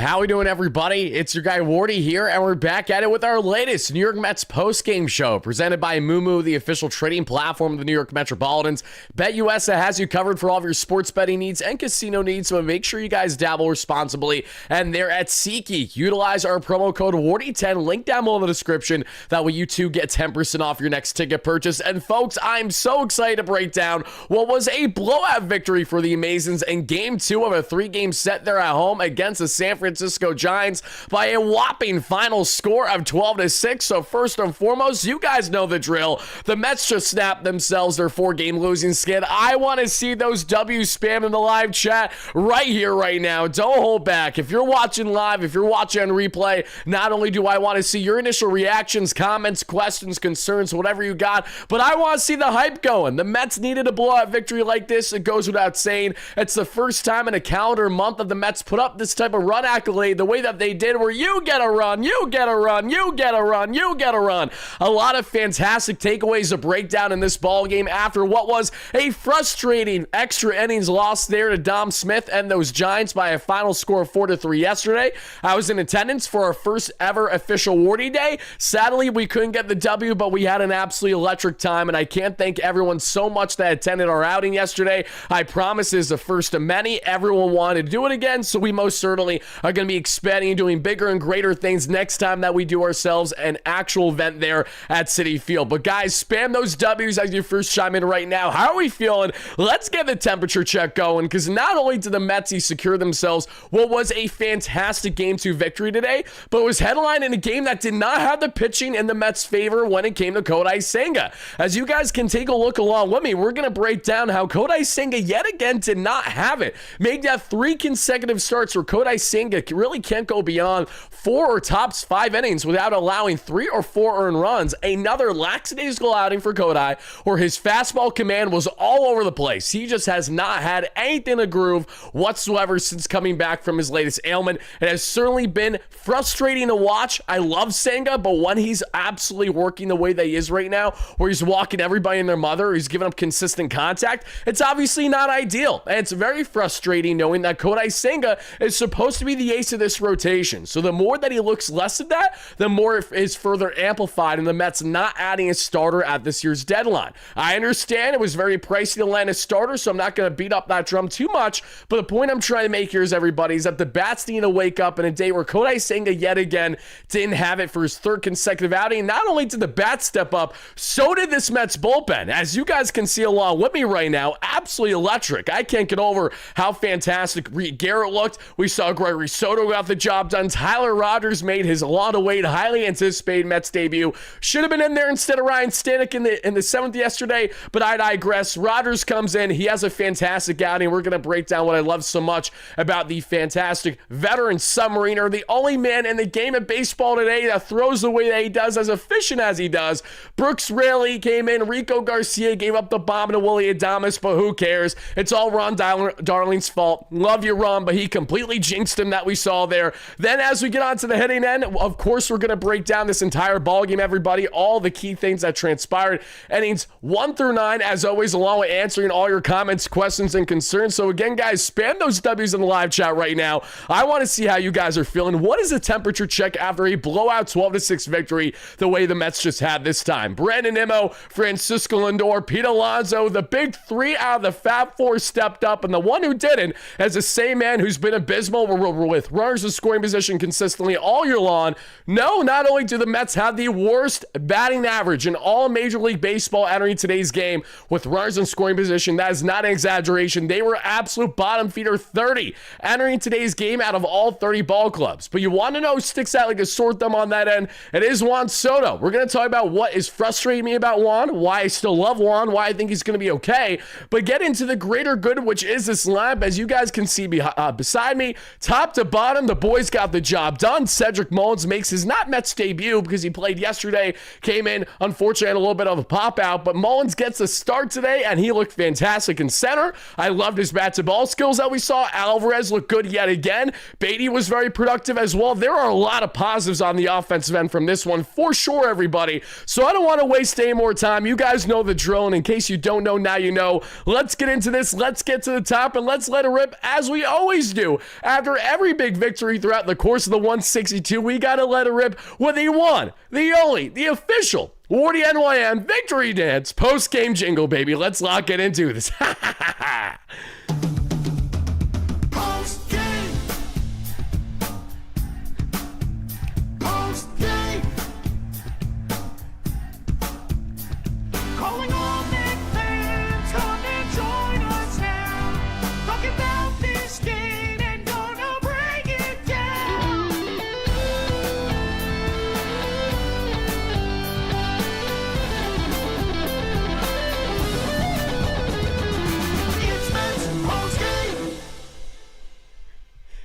How we doing, everybody? It's your guy Wardy here, and we're back at it with our latest New York Mets post-game show, presented by Mumu, the official trading platform of the New York Metropolitans. BetUS has you covered for all of your sports betting needs and casino needs, so make sure you guys dabble responsibly. And they're at SeatGeek. Utilize our promo code WARDY10, link down below in the description. That way you too get 10% off your next ticket purchase. And folks, I'm so excited to break down what was a blowout victory for the Amazons in Game 2 of a 3-game set there at home against the San Francisco Giants by a whopping final score of 12-6. So first and foremost, you guys know the drill. The Mets just snapped themselves their 4-game losing skid. I want to see those W's spam in the live chat right here, right now. Don't hold back. If you're watching live, if you're watching on replay, not only do I want to see your initial reactions, comments, questions, concerns, whatever you got, but I want to see the hype going. The Mets needed a blowout victory like this. It goes without saying. It's the first time in a calendar month that the Mets put up this type of run accolade the way that they did, where you get a run, you get a run, you get a run, you get a run. A lot of fantastic takeaways to break down in this ball game after what was a frustrating extra innings loss there to Dom Smith and those Giants by a final score of 4-3 yesterday. I was in attendance for our first ever official Wardy Day. Sadly, we couldn't get the W, but we had an absolutely electric time, and I can't thank everyone so much that attended our outing yesterday. I promise this is the first of many. Everyone wanted to do it again, so we most certainly are going to be expanding and doing bigger and greater things next time that we do ourselves an actual event there at Citi Field. But guys, spam those W's as you first chime in right now. How are we feeling? Let's get the temperature check going, because not only did the Mets secure themselves what was a fantastic Game 2 victory today, but it was headlined in a game that did not have the pitching in the Mets' favor when it came to Kodai Senga. As you guys can take a look along with me, we're going to break down how Kodai Senga yet again did not have it. Made that 3 consecutive starts where Kodai Senga really can't go beyond 4 or tops 5 innings without allowing 3 or 4 earned runs. Another lackadaisical outing for Kodai, where his fastball command was all over the place. He just has not had anything to groove whatsoever since coming back from his latest ailment. It has certainly been frustrating to watch. I love Senga, but when he's absolutely working the way that he is right now, where he's walking everybody and their mother, he's giving up consistent contact, it's obviously not ideal. And it's very frustrating knowing that Kodai Senga is supposed to be the ace of this rotation. So the more that he looks less of that, the more it is further amplified in the Mets not adding a starter at this year's deadline. I understand it was very pricey to land a starter, so I'm not going to beat up that drum too much, but the point I'm trying to make here is, everybody, is that the bats need to wake up in a day where Kodai Senga yet again didn't have it for his 3rd consecutive outing. Not only did the bats step up, so did this Mets bullpen. As you guys can see along with me right now, absolutely electric. I can't get over how fantastic Reed Garrett looked. We saw Gregory Soto got the job done. Tyler Rogers made his long-awaited, highly anticipated Mets debut. Should have been in there instead of Ryan Stanek in the 7th yesterday, but I digress. Rogers comes in. He has a fantastic outing. We're going to break down what I love so much about the fantastic veteran submariner, the only man in the game of baseball today that throws the way that he does, as efficient as he does. Brooks Raley came in. Rico Garcia gave up the bomb to Willie Adames, but who cares? It's all Ron Darling's fault. Love you, Ron, but he completely jinxed him, that we saw there. Then as we get on to the hitting end, of course, we're going to break down this entire ball game, everybody, all the key things that transpired. Innings 1 through 9, as always, along with answering all your comments, questions, and concerns. So again, guys, spam those W's in the live chat right now. I want to see how you guys are feeling. What is the temperature check after a blowout 12-6 victory the way the Mets just had this time? Brandon Nimmo, Francisco Lindor, Pete Alonso, the big 3 out of the Fab 4 stepped up, and the one who didn't is the same man who's been abysmal with runners in scoring position consistently all year long. No, not only do the Mets have the worst batting average in all Major League Baseball entering today's game with runners in scoring position, that is not an exaggeration. They were absolute bottom feeder 30 entering today's game out of all 30 ball clubs. But you want to know who sticks out like a sore thumb on that end? It is Juan Soto. We're going to talk about what is frustrating me about Juan, why I still love Juan, why I think he's going to be okay, but get into the greater good, which is this lineup. As you guys can see beside me, top to bottom, the boys got the job done. Cedric Mullins makes his not Mets debut because he played yesterday, came in, unfortunately, had a little bit of a pop out, but Mullins gets a start today, and he looked fantastic in center. I loved his bat-to-ball skills that we saw. Alvarez looked good yet again. Beatty was very productive as well. There are a lot of positives on the offensive end from this one, for sure, everybody. So I don't want to waste any more time. You guys know the drill, and in case you don't know, now you know. Let's get into this. Let's get to the top, and let's let it rip as we always do. After every every big victory throughout the course of the 162, we got to let it rip with the one, the only, the official WardyNYM victory dance post-game jingle, baby. Let's lock it into this.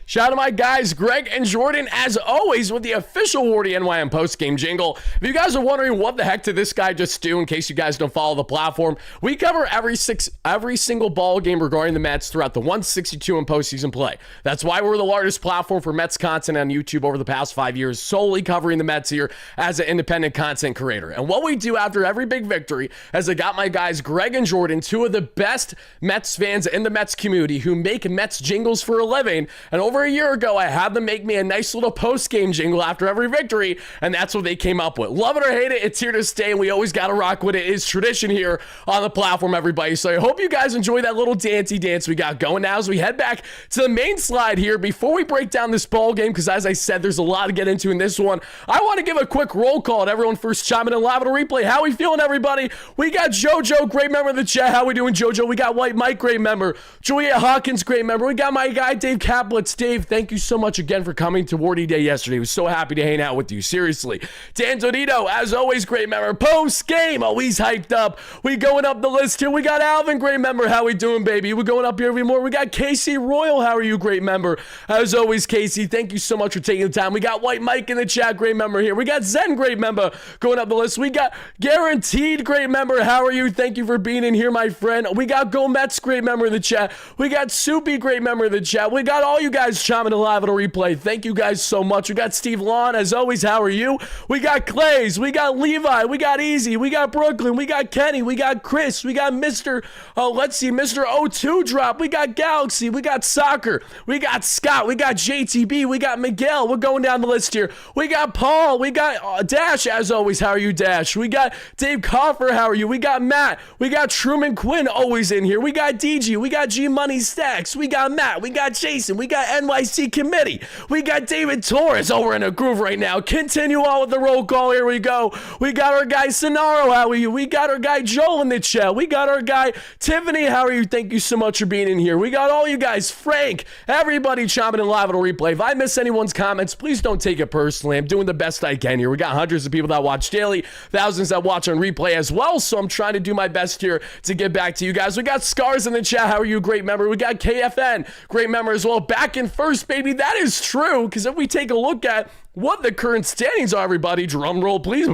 Shout out to my guys, Greg and Jordan, as always, with the official WardyNYM post-game jingle. If you guys are wondering what the heck did this guy just do, in case you guys don't follow the platform, we cover every single ball game regarding the Mets throughout the 162 and postseason play. That's why we're the largest platform for Mets content on YouTube over the past 5 years, solely covering the Mets here as an independent content creator. And what we do after every big victory is I got my guys, Greg and Jordan, two of the best Mets fans in the Mets community who make Mets jingles for a living. And over a year ago, I had them make me a nice little post-game jingle after every victory, and that's what they came up with. Love it or hate it, it's here to stay, and we always got to rock with it. It's tradition here on the platform, everybody. So I hope you guys enjoy that little dancey dance we got going now as we head back to the main slide here. Before we break down this ball game, because as I said, there's a lot to get into in this one, I want to give a quick roll call to everyone first chiming in live on a replay. How we feeling, everybody? We got JoJo, great member of the chat. How we doing, JoJo? We got White Mike, great member. Juliet Hawkins, great member. We got my guy, Dave Kaplitz. Dave, thank you so much again for coming to Wardy Day yesterday. I was so happy to hang out with you. Seriously. Dan Tonito, as always, great member. Post game, always hyped up. We going up the list here. We got Alvin, great member. How we doing, baby? We're going up here every more. We got Casey Royal. How are you, great member? As always, Casey, thank you so much for taking the time. We got White Mike in the chat, great member here. We got Zen, great member, going up the list. We got Guaranteed, great member. How are you? Thank you for being in here, my friend. We got Gomez, great member in the chat. We got Soupy, great member in the chat. We got all you guys chiming in live at a replay. Thank you guys so much. We got Steve Lawn, as always. How are you? We got Clays, we got Levi, we got Easy, we got Brooklyn, we got Kenny, we got Chris, we got Mr. Mr. O2 Drop, we got Galaxy, we got Soccer, we got Scott, we got JTB, we got Miguel. We're going down the list here. We got Paul, we got Dash, as always. How are you, Dash? We got Dave Coffer. How are you? We got Matt, we got Truman Quinn, always in here. We got DG, we got G Money Stacks, we got Matt, we got Jason, we got NYC Committee, we got David Torres over in a groove right now. Continue on with the roll call. Here we go. We got our guy Sonaro. How are you? We got our guy Joel in the chat. We got our guy Tiffany. How are you? Thank you so much for being in here. We got all you guys. Frank, everybody chomping in live on a replay. If I miss anyone's comments, please don't take it personally. I'm doing the best I can here. We got hundreds of people that watch daily, thousands that watch on replay as well. So I'm trying to do my best here to get back to you guys. We got Scars in the chat. How are you? Great member. We got KFN, great member as well. Back in first, baby. That is true. Because if we take a look at what the current standings are, everybody, drum roll, please.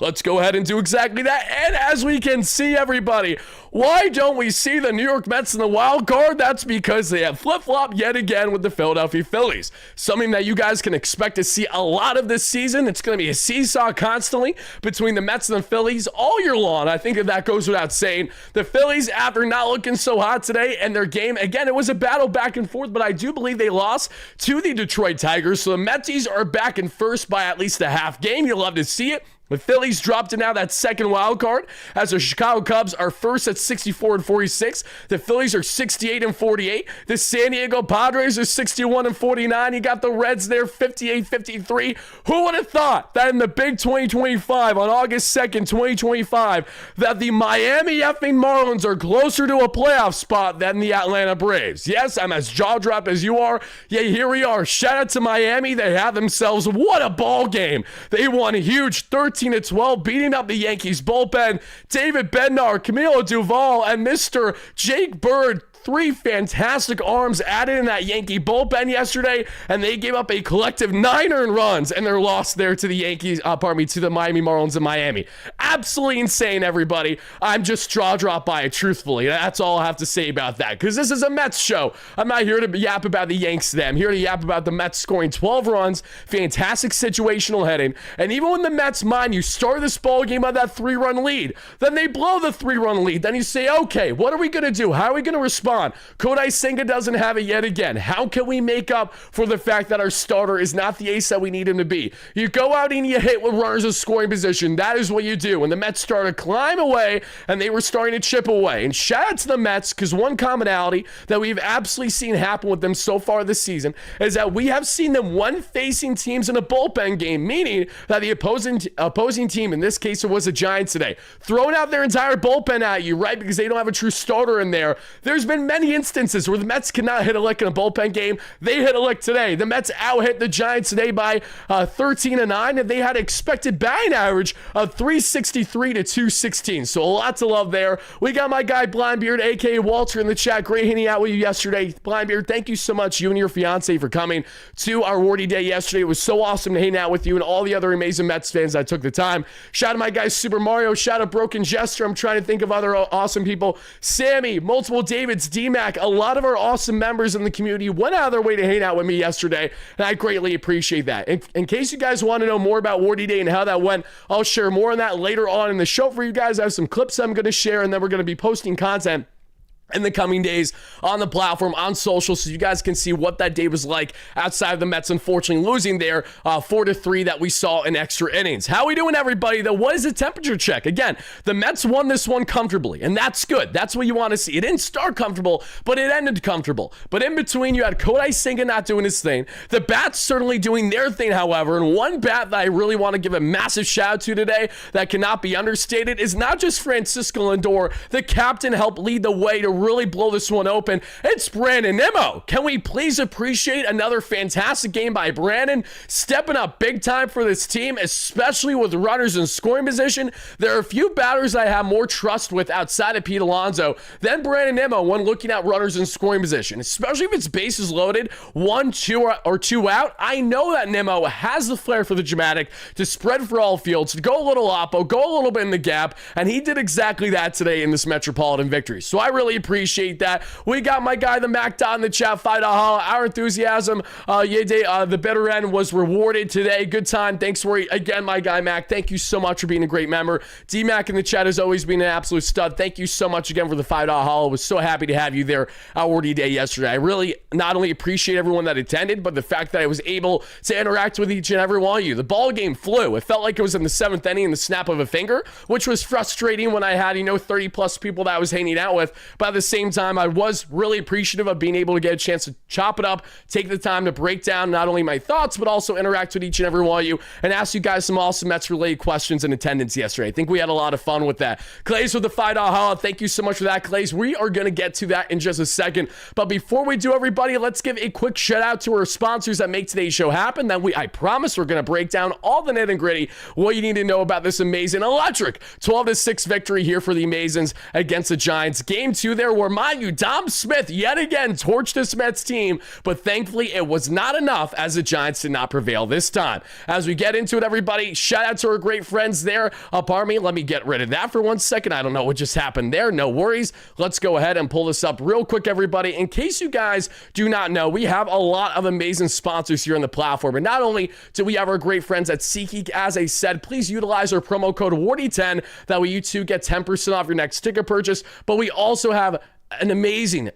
Let's go ahead and do exactly that. And as we can see, everybody, why don't we see the New York Mets in the wild card? That's because they have flip-flopped yet again with the Philadelphia Phillies. Something that you guys can expect to see a lot of this season. It's going to be a seesaw constantly between the Mets and the Phillies all year long. I think that goes without saying. The Phillies, after not looking so hot today, and their game, again, it was a battle back and forth, but I do believe they lost to the Detroit Tigers. So the Metsies are back in first by at least a half game. You'll love to see it. The Phillies dropped to now that second wild card as the Chicago Cubs are first at 64-46. The Phillies are 68-48. The San Diego Padres are 61-49. You got the Reds there 58-53. Who would have thought that in the big 2025 on August 2nd, 2025, that the Miami effing Marlins are closer to a playoff spot than the Atlanta Braves? Yes, I'm as jaw-dropped as you are. Yeah, here we are. Shout out to Miami. They have themselves, what a ball game. They won a huge 13-12, beating up the Yankees bullpen. David Bednar, Camilo Duvall, and Mr. Jake Bird. Three fantastic arms added in that Yankee bullpen yesterday, and they gave up a collective 9 earned runs, and they're lost there to the Yankees, to the Miami Marlins in Miami. Absolutely insane, everybody. I'm just jaw-dropped by it, truthfully. That's all I have to say about that, because this is a Mets show. I'm not here to yap about the Yanks today. I'm here to yap about the Mets scoring 12 runs, fantastic situational hitting, and even when the Mets, mind you, start this ball game on that 3-run lead, then they blow the 3-run lead. Then you say, okay, what are we going to do? How are we going to respond respond. Kodai Senga doesn't have it yet again. How can we make up for the fact that our starter is not the ace that we need him to be? You go out and you hit with runners in scoring position. That is what you do. When the Mets started to climb away and they were starting to chip away. And shout out to the Mets, because one commonality that we've absolutely seen happen with them so far this season is that we have seen them one-facing teams in a bullpen game, meaning that the opposing team, in this case it was the Giants today, throwing out their entire bullpen at you, right? Because they don't have a true starter in there. There's been many instances where the Mets cannot hit a lick in a bullpen game. They hit a lick today. The Mets out-hit the Giants today by 13-9, and they had expected batting average of 363 to 216. So a lot to love there. We got my guy Blindbeard, aka Walter, in the chat. Great hanging out with you yesterday. Blindbeard, thank you so much, you and your fiance, for coming to our Wardy Day yesterday. It was so awesome to hang out with you and all the other amazing Mets fans that took the time. Shout out to my guy Super Mario. Shout out Broken Jester. I'm trying to think of other awesome people. Sammy, multiple Davids, D-Mac, a lot of our awesome members in the community went out of their way to hang out with me yesterday, and I greatly appreciate that. In case you guys want to know more about Wardy Day and how that went, I'll share more on that later on in the show for you guys. I have some clips I'm going to share, and then we're going to be posting content in the coming days on the platform, on social, so you guys can see what that day was like outside of the Mets unfortunately losing there 4-3 that we saw in extra innings. How we doing, everybody, though? What is the temperature check? Again, the Mets won this one comfortably, and that's good. That's what you want to see. It didn't start comfortable, but it ended comfortable. But in between, you had Kodai Senga not doing his thing. The bats certainly doing their thing, however, and one bat that I really want to give a massive shout out to today that cannot be understated is not just Francisco Lindor. The captain helped lead the way to really blow this one open. It's Brandon Nimmo. Can we please appreciate another fantastic game by Brandon, stepping up big time for this team, especially with runners in scoring position? There are a few batters I have more trust with outside of Pete Alonso than Brandon Nimmo when looking at runners in scoring position, especially if it's bases loaded, 1, 2, or 2 out. I know that Nimmo has the flair for the dramatic, to spread for all fields, to go a little oppo, go a little bit in the gap, and he did exactly that today in this Metropolitan victory. So I really appreciate that. We got my guy, the Mac Dot, in the chat. Fight Holla. Our enthusiasm, the better end was rewarded today. Good time. Thanks for again, my guy Mac. Thank you so much for being a great member. D-Mac in the chat has always been an absolute stud. Thank you so much again for the $5 Holla. Was so happy to have you there at Wardy Day yesterday. I really not only appreciate everyone that attended, but the fact that I was able to interact with each and every one of you. The ball game flew. It felt like it was in the 7th inning in the snap of a finger, which was frustrating when I had 30 plus people that I was hanging out with. But at the same time, I was really appreciative of being able to get a chance to chop it up, take the time to break down not only my thoughts, but also interact with each and every one of you and ask you guys some awesome Mets related questions in attendance yesterday. I think we had a lot of fun with that. Clays with the $5 Holla. Thank you so much for that, Clays. We are going to get to that in just a second. But before we do, everybody, let's give a quick shout out to our sponsors that make today's show happen. Then I promise we're going to break down all the nitty and gritty, what you need to know about this amazing electric 12-6 victory here for the Amazons against the Giants. Game 2 there, where, mind you, Dom Smith yet again torched this Mets team, but thankfully it was not enough as the Giants did not prevail this time. As we get into it, everybody, shout out to our great friends there. Pardon me, let me get rid of that for 1 second. I don't know what just happened there. No worries. Let's go ahead and pull this up real quick, everybody. In case you guys do not know, we have a lot of amazing sponsors here on the platform. And not only do we have our great friends at SeatGeek, as I said, please utilize our promo code WARDY10. That way you too get 10% off your next ticket purchase. But we also have an amazing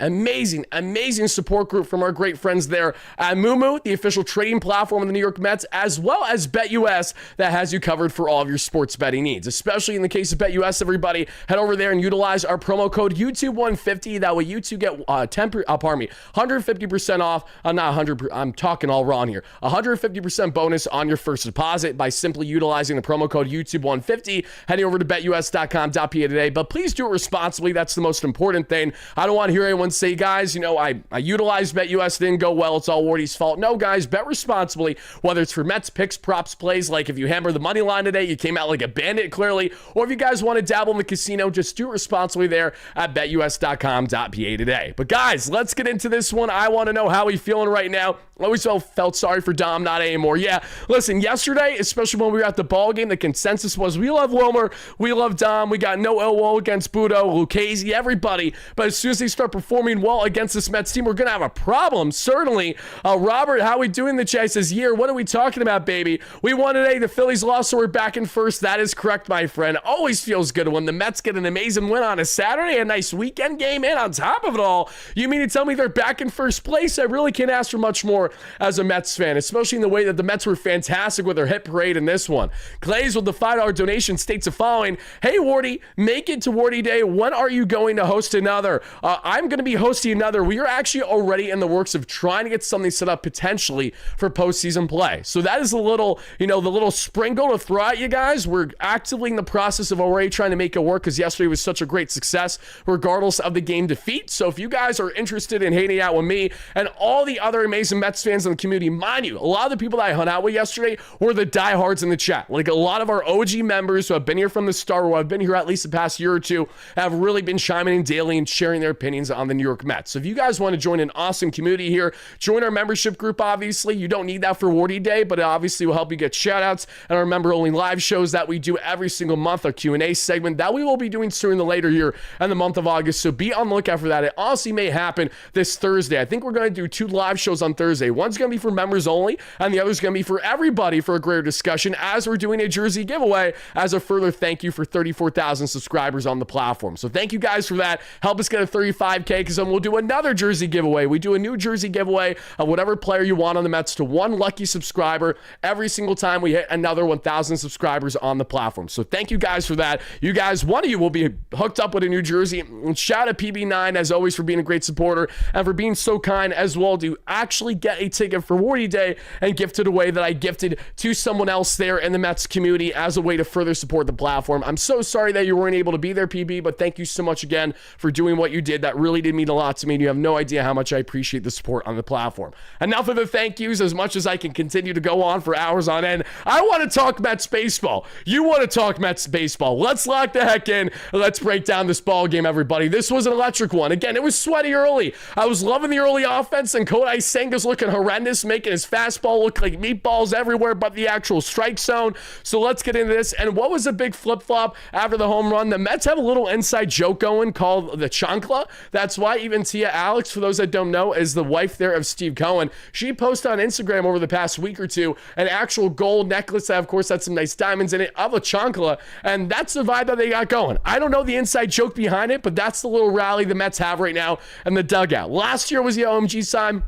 support group from our great friends there at Mumu, the official trading platform of the New York Mets, as well as BetUS, that has you covered for all of your sports betting needs. Especially in the case of BetUS, everybody, head over there and utilize our promo code YouTube150. That way you two get 150% off. Not 100. I'm talking all wrong here. 150% bonus on your first deposit by simply utilizing the promo code YouTube150. Heading over to betus.com.pa today, but please do it responsibly. That's the most important thing. I don't want to hear anyone say, guys, I utilized BetUS, didn't go well, it's all Wardy's fault. No, guys, bet responsibly, whether it's for Mets picks, props, plays, like if you hammer the money line today, you came out like a bandit, clearly, or if you guys want to dabble in the casino, just do it responsibly there at betus.com.pa today. But guys, let's get into this one. I want to know how he's feeling right now. Always felt sorry for Dom, not anymore. Yeah, listen, yesterday, especially when we were at the ball game, the consensus was we love Wilmer, we love Dom, we got no ill will against Budo, Lucchese, everybody. But as soon as they start performing well against this Mets team, we're going to have a problem, certainly. Robert, how we doing in the chat? Says, "Year, what are we talking about, baby? We won today. The Phillies lost, so we're back in first." That is correct, my friend. Always feels good when the Mets get an amazing win on a Saturday, a nice weekend game, and on top of it all, you mean to tell me they're back in first place? I really can't ask for much more as a Mets fan, especially in the way that the Mets were fantastic with their hit parade in this one. Clays with the $5 donation states the following: "Hey, Wardy, make it to Wardy Day. When are you going to host another?" I'm going to be hosting another. We are actually already in the works of trying to get something set up potentially for postseason play. So that is a little, the little sprinkle to throw at you guys. We're actively in the process of already trying to make it work because yesterday was such a great success regardless of the game defeat. So if you guys are interested in hanging out with me and all the other amazing Mets fans in the community, mind you, a lot of the people that I hung out with yesterday were the diehards in the chat. Like a lot of our OG members who have been here from the start, who have been here at least the past year or two, have really been chiming in daily and sharing their opinions on the New York Mets. So if you guys want to join an awesome community here, join our membership group. Obviously, you don't need that for Wardy Day, but it obviously will help you get shout outs and our member-only live shows that we do every single month, our Q&A segment that we will be doing soon in the later year in the month of August. So be on the lookout for that. It honestly may happen this Thursday. I think we're going to do 2 live shows on Thursday. One's going to be for members only, and the other's going to be for everybody for a greater discussion as we're doing a jersey giveaway as a further thank you for 34,000 subscribers on the platform. So thank you guys for that. Help us get a 35K because then we'll do another jersey giveaway. We do a new jersey giveaway of whatever player you want on the Mets to one lucky subscriber every single time we hit another 1,000 subscribers on the platform. So thank you guys for that. You guys, one of you will be hooked up with a new jersey. And shout out PB9 as always for being a great supporter and for being so kind as well to actually get a ticket for Wardy Day and gift it away that I gifted to someone else there in the Mets community as a way to further support the platform. I'm so sorry that you weren't able to be there, PB, but thank you so much again for doing what you did. That really did mean a lot to me. You have no idea how much I appreciate the support on the platform. Enough of the thank yous. As much as I can continue to go on for hours on end, I want to talk Mets baseball. You want to talk Mets baseball. Let's lock the heck in. Let's break down this ball game, everybody. This was an electric one. Again, it was sweaty early. I was loving the early offense, and Kodai Senga's looking horrendous, making his fastball look like meatballs everywhere but the actual strike zone. So let's get into this. And what was a big flip-flop after the home run? The Mets have a little inside joke going called the chancla. That's why even Tia Alex, for those that don't know, is the wife there of Steve Cohen. She posted on Instagram over the past week or two an actual gold necklace that, of course, had some nice diamonds in it of a chancla, and that's the vibe that they got going. I don't know the inside joke behind it, but that's the little rally the Mets have right now in the dugout. Last year was the OMG sign.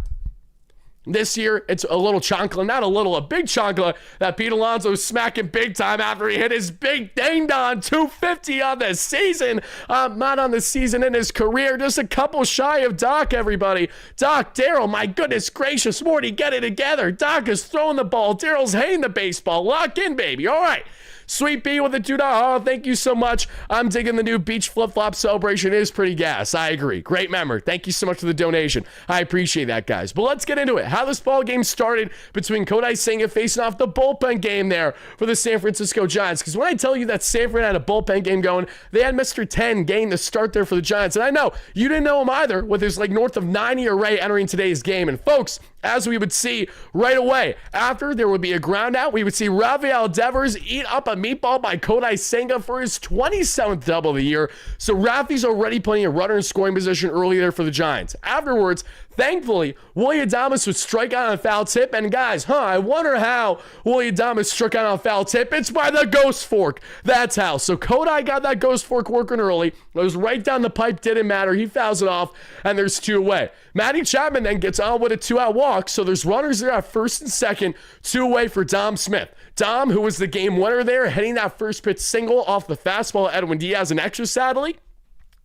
This year, it's a little chancla, not a little, a big chancla that Pete Alonso was smacking big time after he hit his big ding-dong 250 on the season. Not on the season in his career, just a couple shy of Doc, everybody. Doc, Daryl, my goodness gracious, Morty, get it together. Doc is throwing the ball. Daryl's hitting the baseball. Lock in, baby. All right. Sweet B with the $2. Oh, thank you so much. I'm digging the new beach flip-flop celebration. It is pretty gas. I agree. Great memory. Thank you so much for the donation. I appreciate that, guys. But let's get into it. How this ball game started between Kodai Senga facing off the bullpen game there for the San Francisco Giants. Because when I tell you that San Fran had a bullpen game going, they had Mr. 10 getting the start there for the Giants. And I know you didn't know him either with his north of 90 array entering today's game. And folks, as we would see right away, after there would be a ground out, we would see Rafael Devers eat up a meatball by Kodai Senga for his 27th double of the year. So Rafi's already playing a runner in scoring position early there for the Giants. Afterwards, thankfully, Willy Adames would strike out on a foul tip. And guys, I wonder how Willy Adames struck out on a foul tip. It's by the ghost fork. That's how. So Kodai got that ghost fork working early. It was right down the pipe. Didn't matter. He fouls it off, and there's 2 away. Matty Chapman then gets on with a 2-out walk. So there's runners there at first and second, 2 away for Dom Smith. Dom, who was the game winner there, hitting that first pitch single off the fastball of Edwin Diaz in extra, sadly.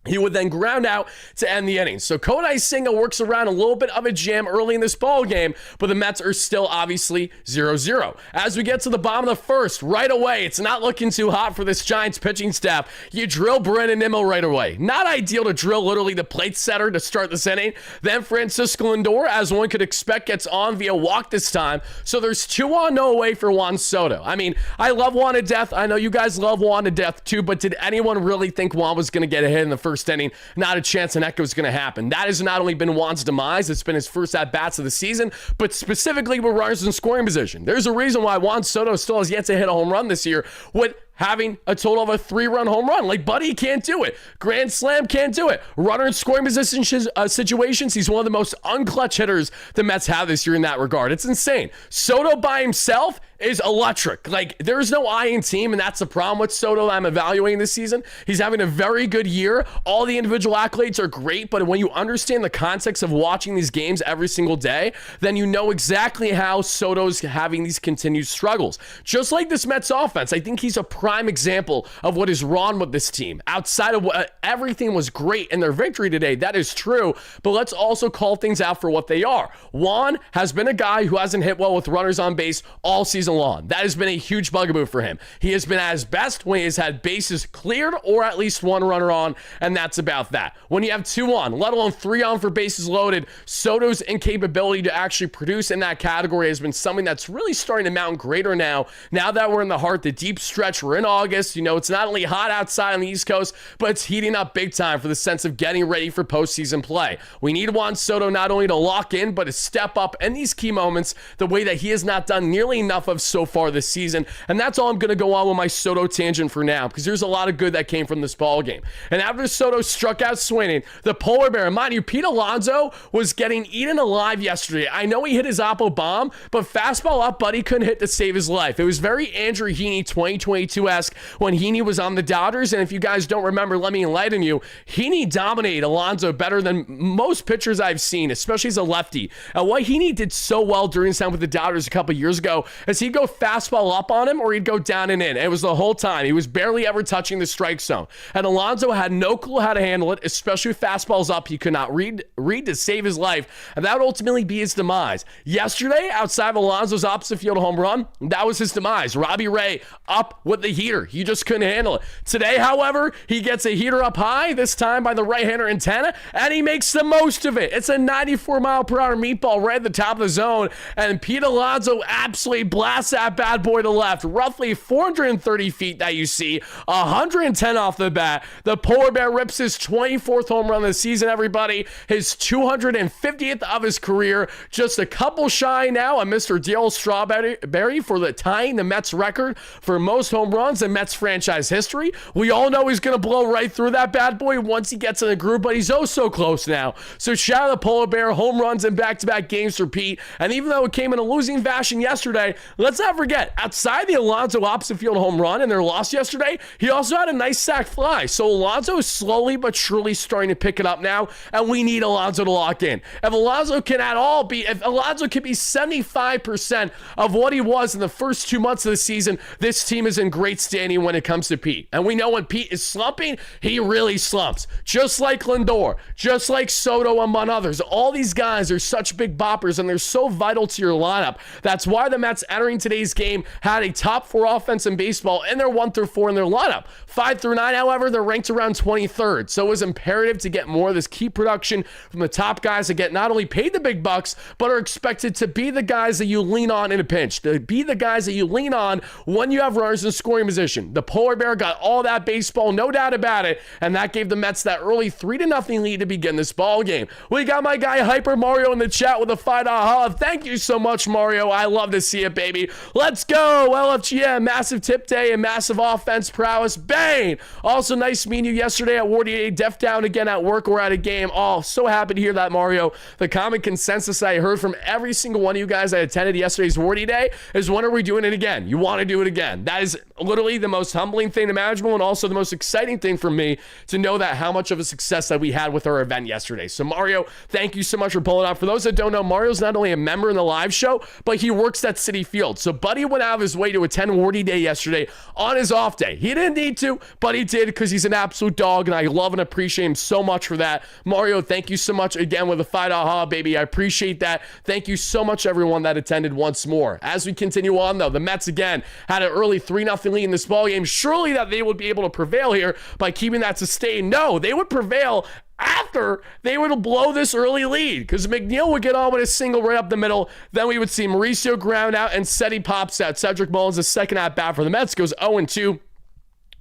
He would then ground out to end the inning. So Kodai Senga works around a little bit of a jam early in this ball game, but the Mets are still obviously 0-0. As we get to the bottom of the first, right away, it's not looking too hot for this Giants pitching staff. You drill Brandon Nimmo right away. Not ideal to drill literally the plate setter to start this inning. Then Francisco Lindor, as one could expect, gets on via walk this time. So there's 2 on, no away for Juan Soto. I mean, I love Juan to death. I know you guys love Juan to death too, but did anyone really think Juan was going to get a hit in the first inning? Not a chance an echo is going to happen. That has not only been Juan's demise, it's been his first at-bats of the season, but specifically with runners in scoring position. There's a reason why Juan Soto still has yet to hit a home run this year with having a total of a 3-run home run. Like, Buddy can't do it. Grand slam can't do it. Runner in scoring position situations, he's one of the most unclutch hitters the Mets have this year in that regard. It's insane. Soto by himself is electric. Like, there's no I in team, and that's the problem with Soto I'm evaluating this season. He's having a very good year. All the individual accolades are great, but when you understand the context of watching these games every single day, then you know exactly how Soto's having these continued struggles. Just like this Mets offense, I think he's a prime example of what is wrong with this team. Outside of what everything was great in their victory today, that is true, but let's also call things out for what they are. Juan has been a guy who hasn't hit well with runners on base all season long. That has been a huge bugaboo for him. He has been at his best when he has had bases cleared or at least one runner on, and that's about that. When you have 2 on, let alone 3 on for bases loaded, Soto's incapability to actually produce in that category has been something that's really starting to mount greater now that we're in the heart, the deep stretch. We're in August. You know, it's not only hot outside on the East Coast, but it's heating up big time for the sense of getting ready for postseason play. We need Juan Soto not only to lock in, but to step up in these key moments the way that he has not done nearly enough of so far this season. And that's all I'm going to go on with my Soto tangent for now, because there's a lot of good that came from this ball game. And after Soto struck out swinging, the polar bear, and mind you, Pete Alonso was getting eaten alive yesterday. I know he hit his oppo bomb, but fastball up, Buddy couldn't hit to save his life. It was very Andrew Heaney 2022-esque when Heaney was on the Dodgers. And if you guys don't remember, let me enlighten you. Heaney dominated Alonso better than most pitchers I've seen, especially as a lefty. And what Heaney did so well during his time with the Dodgers a couple years ago is he'd go fastball up on him or he'd go down and in. And it was the whole time. He was barely ever touching the strike zone. And Alonso had no clue how to handle it, especially with fastballs up. He could not read to save his life. And that would ultimately be his demise. Yesterday, outside of Alonso's opposite field home run, that was his demise. Robbie Ray up with the heater. He just couldn't handle it. Today, however, he gets a heater up high, this time by the right-hander antenna, and he makes the most of it. It's a 94-mile-per-hour meatball right at the top of the zone, and Pete Alonso absolutely blasts that bad boy to left, roughly 430 feet that you see, 110 off the bat. The polar bear rips his 24th home run of the season, everybody, his 250th of his career, just a couple shy now of Mr. Darryl Strawberry for tying the Mets record for most home runs in Mets franchise history. We all know he's going to blow right through that bad boy once he gets in the groove, but he's oh so close now. So shout out to the polar bear, home runs in back-to-back games for Pete. And even though it came in a losing fashion yesterday, let's not forget, outside the Alonso opposite field home run and their loss yesterday, he also had a nice sac fly. So Alonso is slowly but surely starting to pick it up now, and we need Alonso to lock in. If Alonso can be 75% of what he was in the first 2 months of the season, this team is in great standing when it comes to Pete. And we know when Pete is slumping, he really slumps. Just like Lindor, just like Soto, among others. All these guys are such big boppers, and they're so vital to your lineup. That's why the Mets entering today's game had a top 4 offense in baseball in their 1 through 4 in their lineup. 5 through 9, however, they're ranked around 23rd. So it was imperative to get more of this key production from the top guys that get not only paid the big bucks, but are expected to be the guys that you lean on in a pinch, to be the guys that you lean on when you have runners in scoring position. The polar bear got all that baseball, no doubt about it, and that gave the Mets that early 3-0 lead to begin this ball game. We got my guy Hyper Mario in the chat with a $5 Thank you so much, Mario. I love to see it, baby. Let's go, LFGM. Massive tip day and massive offense prowess. Bang! Also, nice meeting you yesterday at WardyNYM. Def down again at work or at a game. Oh, so happy to hear that, Mario. The common consensus I heard from every single one of you guys that attended yesterday's Wardy Day is, when are we doing it again? You want to do it again. That is literally the most humbling thing imaginable, and also the most exciting thing for me to know that how much of a success that we had with our event yesterday. So Mario, thank you so much for pulling up. For those that don't know, Mario's not only a member in the live show, but he works at Citi Field. So Buddy went out of his way to attend Wardy Day yesterday on his off day. He didn't need to, but he did, because he's an absolute dog, and I love and appreciate him so much for that. Mario, thank you so much again with a $5 baby. I appreciate that. Thank you so much, everyone that attended once more. As we continue on, though, the Mets again had an early 3-0 lead in this ball game. Surely that they would be able to prevail here by keeping that sustained. No, they would prevail after they would blow this early lead, because McNeil would get on with a single right up the middle. Then we would see Mauricio ground out and Seti pops out. Cedric Mullins, the second at bat for the Mets, goes 0-2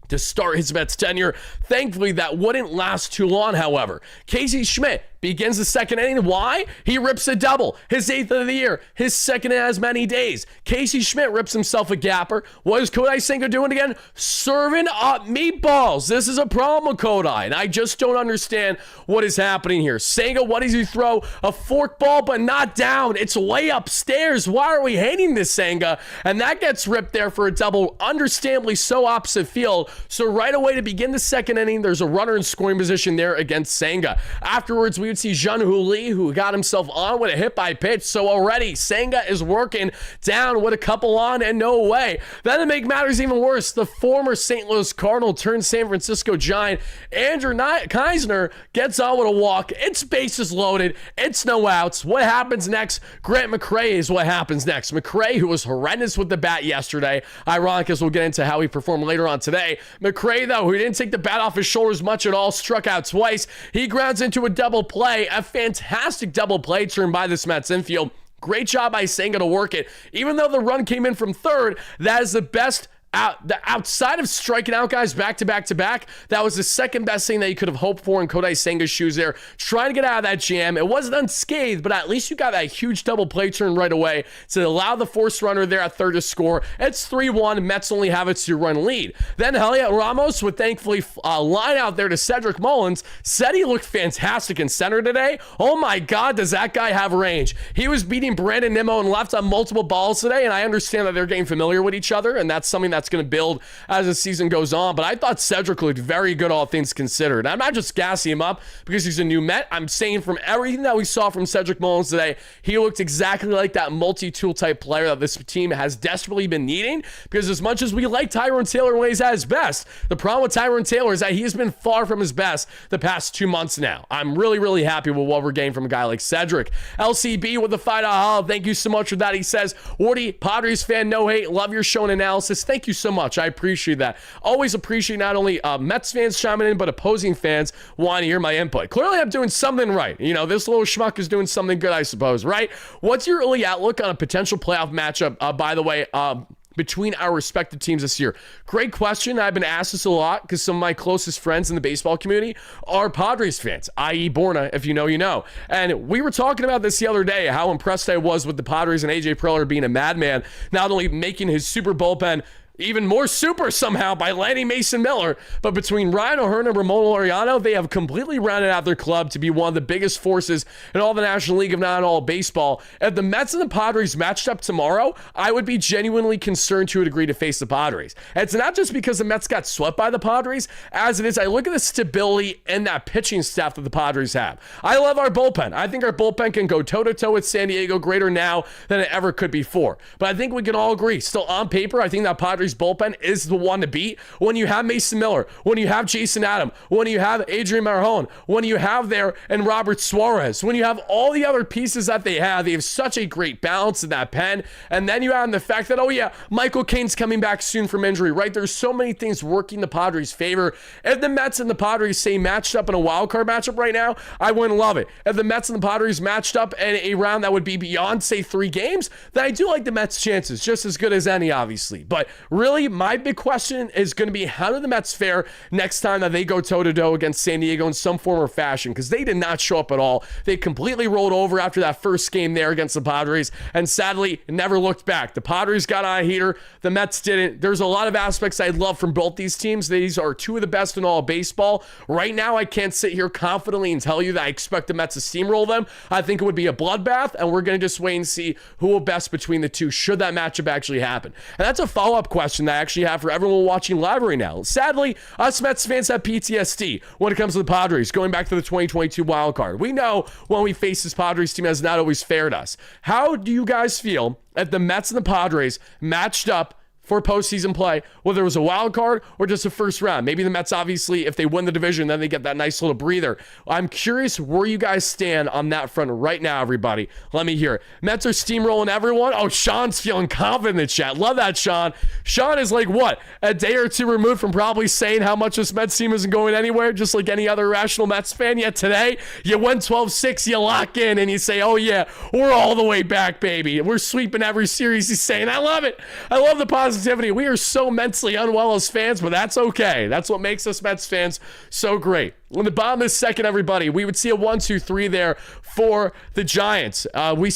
to start his Mets tenure. Thankfully, that wouldn't last too long, however. Casey Schmidt begins the second inning. Why? He rips a double. His 8th of the year. His second in as many days. Casey Schmidt rips himself a gapper. What is Kodai Senga doing again? Serving up meatballs. This is a problem with Kodai, and I just don't understand what is happening here. Senga, what does he throw? A fork ball, but not down. It's way upstairs. Why are we hating this, Senga? And that gets ripped there for a double, understandably so opposite field. So right away to begin the second inning, there's a runner in scoring position there against Senga. Afterwards, we would see Jun-Hoo Lee, who got himself on with a hit by pitch. So already, Senga is working down with a couple on and no way. Then to make matters even worse, the former St. Louis Cardinal turned San Francisco Giant, Andrew Keisner, gets on with a walk. It's bases loaded. It's no outs. What happens next? Grant McCray is what happens next. McCray, who was horrendous with the bat yesterday, ironic as we'll get into how he performed later on today. McCray, though, who didn't take the bat off his shoulders much at all, struck out twice. He grounds into a double play, a fantastic double play turn by this Mets infield. Great job by Senga to work it. Even though the run came in from third, that is the best outside of striking out guys back to back to back. That was the second best thing that you could have hoped for in Kodai Senga's shoes there. Trying to get out of that jam. It wasn't unscathed, but at least you got that huge double play turn right away to allow the forced runner there at third to score. It's 3-1. Mets only have a 2-run lead. Then Heliot Ramos would thankfully line out there to Cedric Mullins. Said he looked fantastic in center today. Oh my God, does that guy have range? He was beating Brandon Nimmo and left on multiple balls today, and I understand that they're getting familiar with each other, and that's something that's going to build as the season goes on. But I thought Cedric looked very good, all things considered. I'm not just gassing him up because he's a new Met. I'm saying from everything that we saw from Cedric Mullins today, he looked exactly like that multi-tool type player that this team has desperately been needing. Because as much as we like Tyrone Taylor when he's at his best, the problem with Tyrone Taylor is that he has been far from his best the past 2 months now. I'm really, really happy with what we're getting from a guy like Cedric. LCB with the $5. Thank you so much for that. He says, Wardy, Padres fan, no hate. Love your show and analysis. Thank you so much. I appreciate that. Always appreciate not only Mets fans chiming in, but opposing fans wanting to hear my input. Clearly, I'm doing something right. You know, this little schmuck is doing something good, I suppose, right? What's your early outlook on a potential playoff matchup, by the way, between our respective teams this year? Great question. I've been asked this a lot because some of my closest friends in the baseball community are Padres fans, i.e. Borna, if you know, you know. And we were talking about this the other day, how impressed I was with the Padres and AJ Preller being a madman, not only making his super bullpen even more super somehow by landing Mason Miller. But between Ryan O'Hearn and Ramon Laureano, they have completely rounded out their club to be one of the biggest forces in all the National League, if not all baseball. If the Mets and the Padres matched up tomorrow, I would be genuinely concerned to a degree to face the Padres. And it's not just because the Mets got swept by the Padres, as it is, I look at the stability in that pitching staff that the Padres have. I love our bullpen. I think our bullpen can go toe-to-toe with San Diego greater now than it ever could before. But I think we can all agree, still on paper, I think that Padres bullpen is the one to beat. When you have Mason Miller, when you have Jason Adam, when you have Adrian Marjon, when you have there and Robert Suarez, when you have all the other pieces that they have such a great balance in that pen. And then you add the fact that, oh yeah, Michael Caine's coming back soon from injury, right? There's so many things working the Padres' favor. If the Mets and the Padres say matched up in a wild card matchup right now, I wouldn't love it. If the Mets and the Padres matched up in a round that would be beyond, say, 3 games, then I do like the Mets' chances, just as good as any, obviously. But really, my big question is going to be, how do the Mets fare next time that they go toe-to-toe against San Diego in some form or fashion? Because they did not show up at all. They completely rolled over after that first game there against the Padres, and sadly, never looked back. The Padres got on a heater. The Mets didn't. There's a lot of aspects I love from both these teams. These are 2 of the best in all of baseball. Right now, I can't sit here confidently and tell you that I expect the Mets to steamroll them. I think it would be a bloodbath, and we're going to just wait and see who will best between the two should that matchup actually happen. And that's a follow-up question that I actually have for everyone watching live right now. Sadly, us Mets fans have PTSD when it comes to the Padres, going back to the 2022 wild card. We know when we face this Padres team has not always fared us. How do you guys feel if the Mets and the Padres matched up for postseason play, whether it was a wild card or just a first round? Maybe the Mets, obviously, if they win the division, then they get that nice little breather. I'm curious where you guys stand on that front right now, everybody. Let me hear it. Mets are steamrolling everyone. Oh, Sean's feeling confident in the chat. Love that, Sean. Sean is like, what, a day or 2 removed from probably saying how much this Mets team isn't going anywhere, just like any other rational Mets fan. Yet today, you win 12-6, you lock in, and you say, oh yeah, we're all the way back, baby. We're sweeping every series. He's saying, I love it. I love the positivity. We are so mentally unwell as fans, but that's okay. That's what makes us Mets fans so great. In the bottom of the second, everybody, we would see a 1-2-3 there for the Giants. We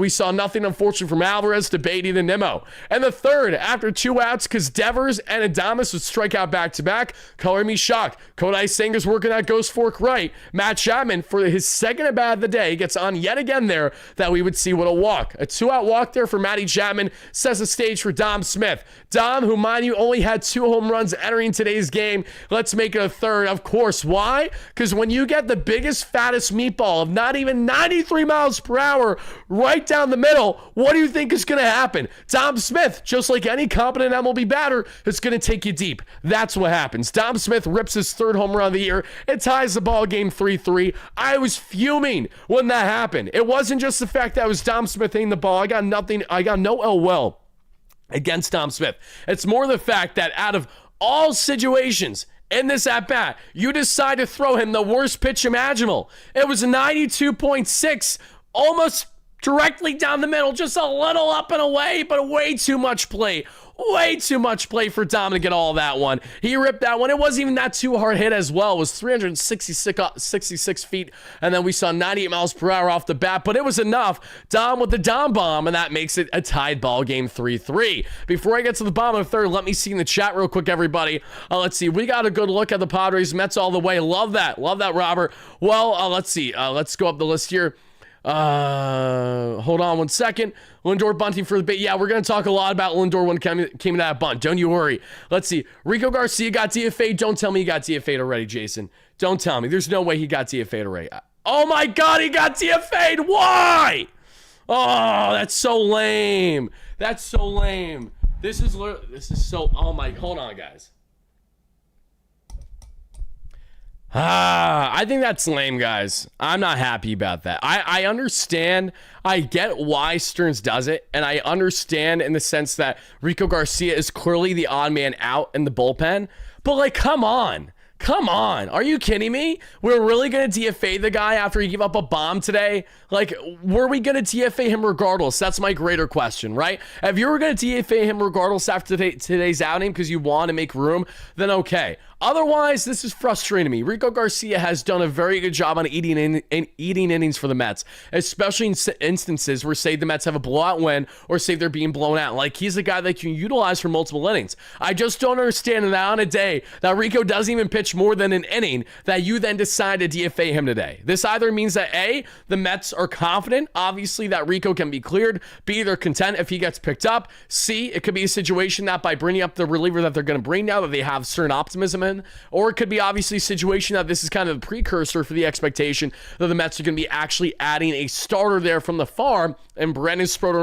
saw nothing, unfortunately, from Alvarez to Beatty to Nimmo. And the third, after 2 outs, because Devers and Adames would strike out back-to-back, color me shocked. Kodai Senga's working that ghost fork right. Matt Chapman, for his second at bat of the day, gets on yet again there that we would see with a walk. A 2-out walk there for Matty Chapman sets the stage for Dom Smith. Dom, who, mind you, only had 2 home runs entering today's game. Let's make it a third. Of course. Why? Because when you get the biggest, fattest meatball of not even 93 miles per hour right down the middle, what do you think is going to happen? Dom Smith, just like any competent MLB batter, is going to take you deep. That's what happens. Dom Smith rips his 3rd home run of the year. It ties the ball game 3-3. I was fuming when that happened. It wasn't just the fact that it was Dom Smith hitting the ball. I got no ill will against Dom Smith. It's more the fact that out of all situations in this at-bat, you decide to throw him the worst pitch imaginable. It was 92.6, almost directly down the middle, just a little up and away, but way too much play. Way too much play for Dom to get all of that one. He ripped that one. It wasn't even that too hard hit as well. It was 366 feet, and then we saw 98 miles per hour off the bat, but it was enough. Dom with the Dom bomb, and that makes it a tied ball game 3-3. Before I get to the bottom of the third, let me see in the chat real quick, everybody. Let's see. We got a good look at the Padres. Mets all the way. Love that. Love that, Robert. Well, let's see. Let's go up the list here. Hold on 1 second. Lindor bunting for the bait. Yeah, we're going to talk a lot about Lindor when it came to that bunt. Don't you worry. Let's see. Rico Garcia got DFA'd. Don't tell me he got DFA'd already, Jason. Don't tell me. There's no way he got DFA'd already. Oh my God, he got DFA'd. Why? Oh, that's so lame. That's so lame. This is so, oh my, hold on, guys. I think that's lame, guys. I'm not happy about that. I understand. I get why Stearns does it, and I understand in the sense that Rico Garcia is clearly the odd man out in the bullpen, but like, come on. Come on. Are you kidding me? We're really going to DFA the guy after he gave up a bomb today? Like, were we going to DFA him regardless? That's my greater question, right? If you were going to DFA him regardless after today's outing because you want to make room, then okay. Otherwise, this is frustrating me. Rico Garcia has done a very good job on eating innings for the Mets, especially in instances where, say, the Mets have a blowout win or say they're being blown out. Like, he's a guy that you can utilize for multiple innings. I just don't understand that on a day that Rico doesn't even pitch more than an inning, that you then decide to DFA him today. This either means that A, the Mets are confident, obviously, that Rico can be cleared. B, they're content if he gets picked up. C, it could be a situation that by bringing up the reliever that they're going to bring now that they have certain optimism in, or it could be obviously a situation that this is kind of the precursor for the expectation that the Mets are going to be actually adding a starter there from the farm, and Brennan Sproder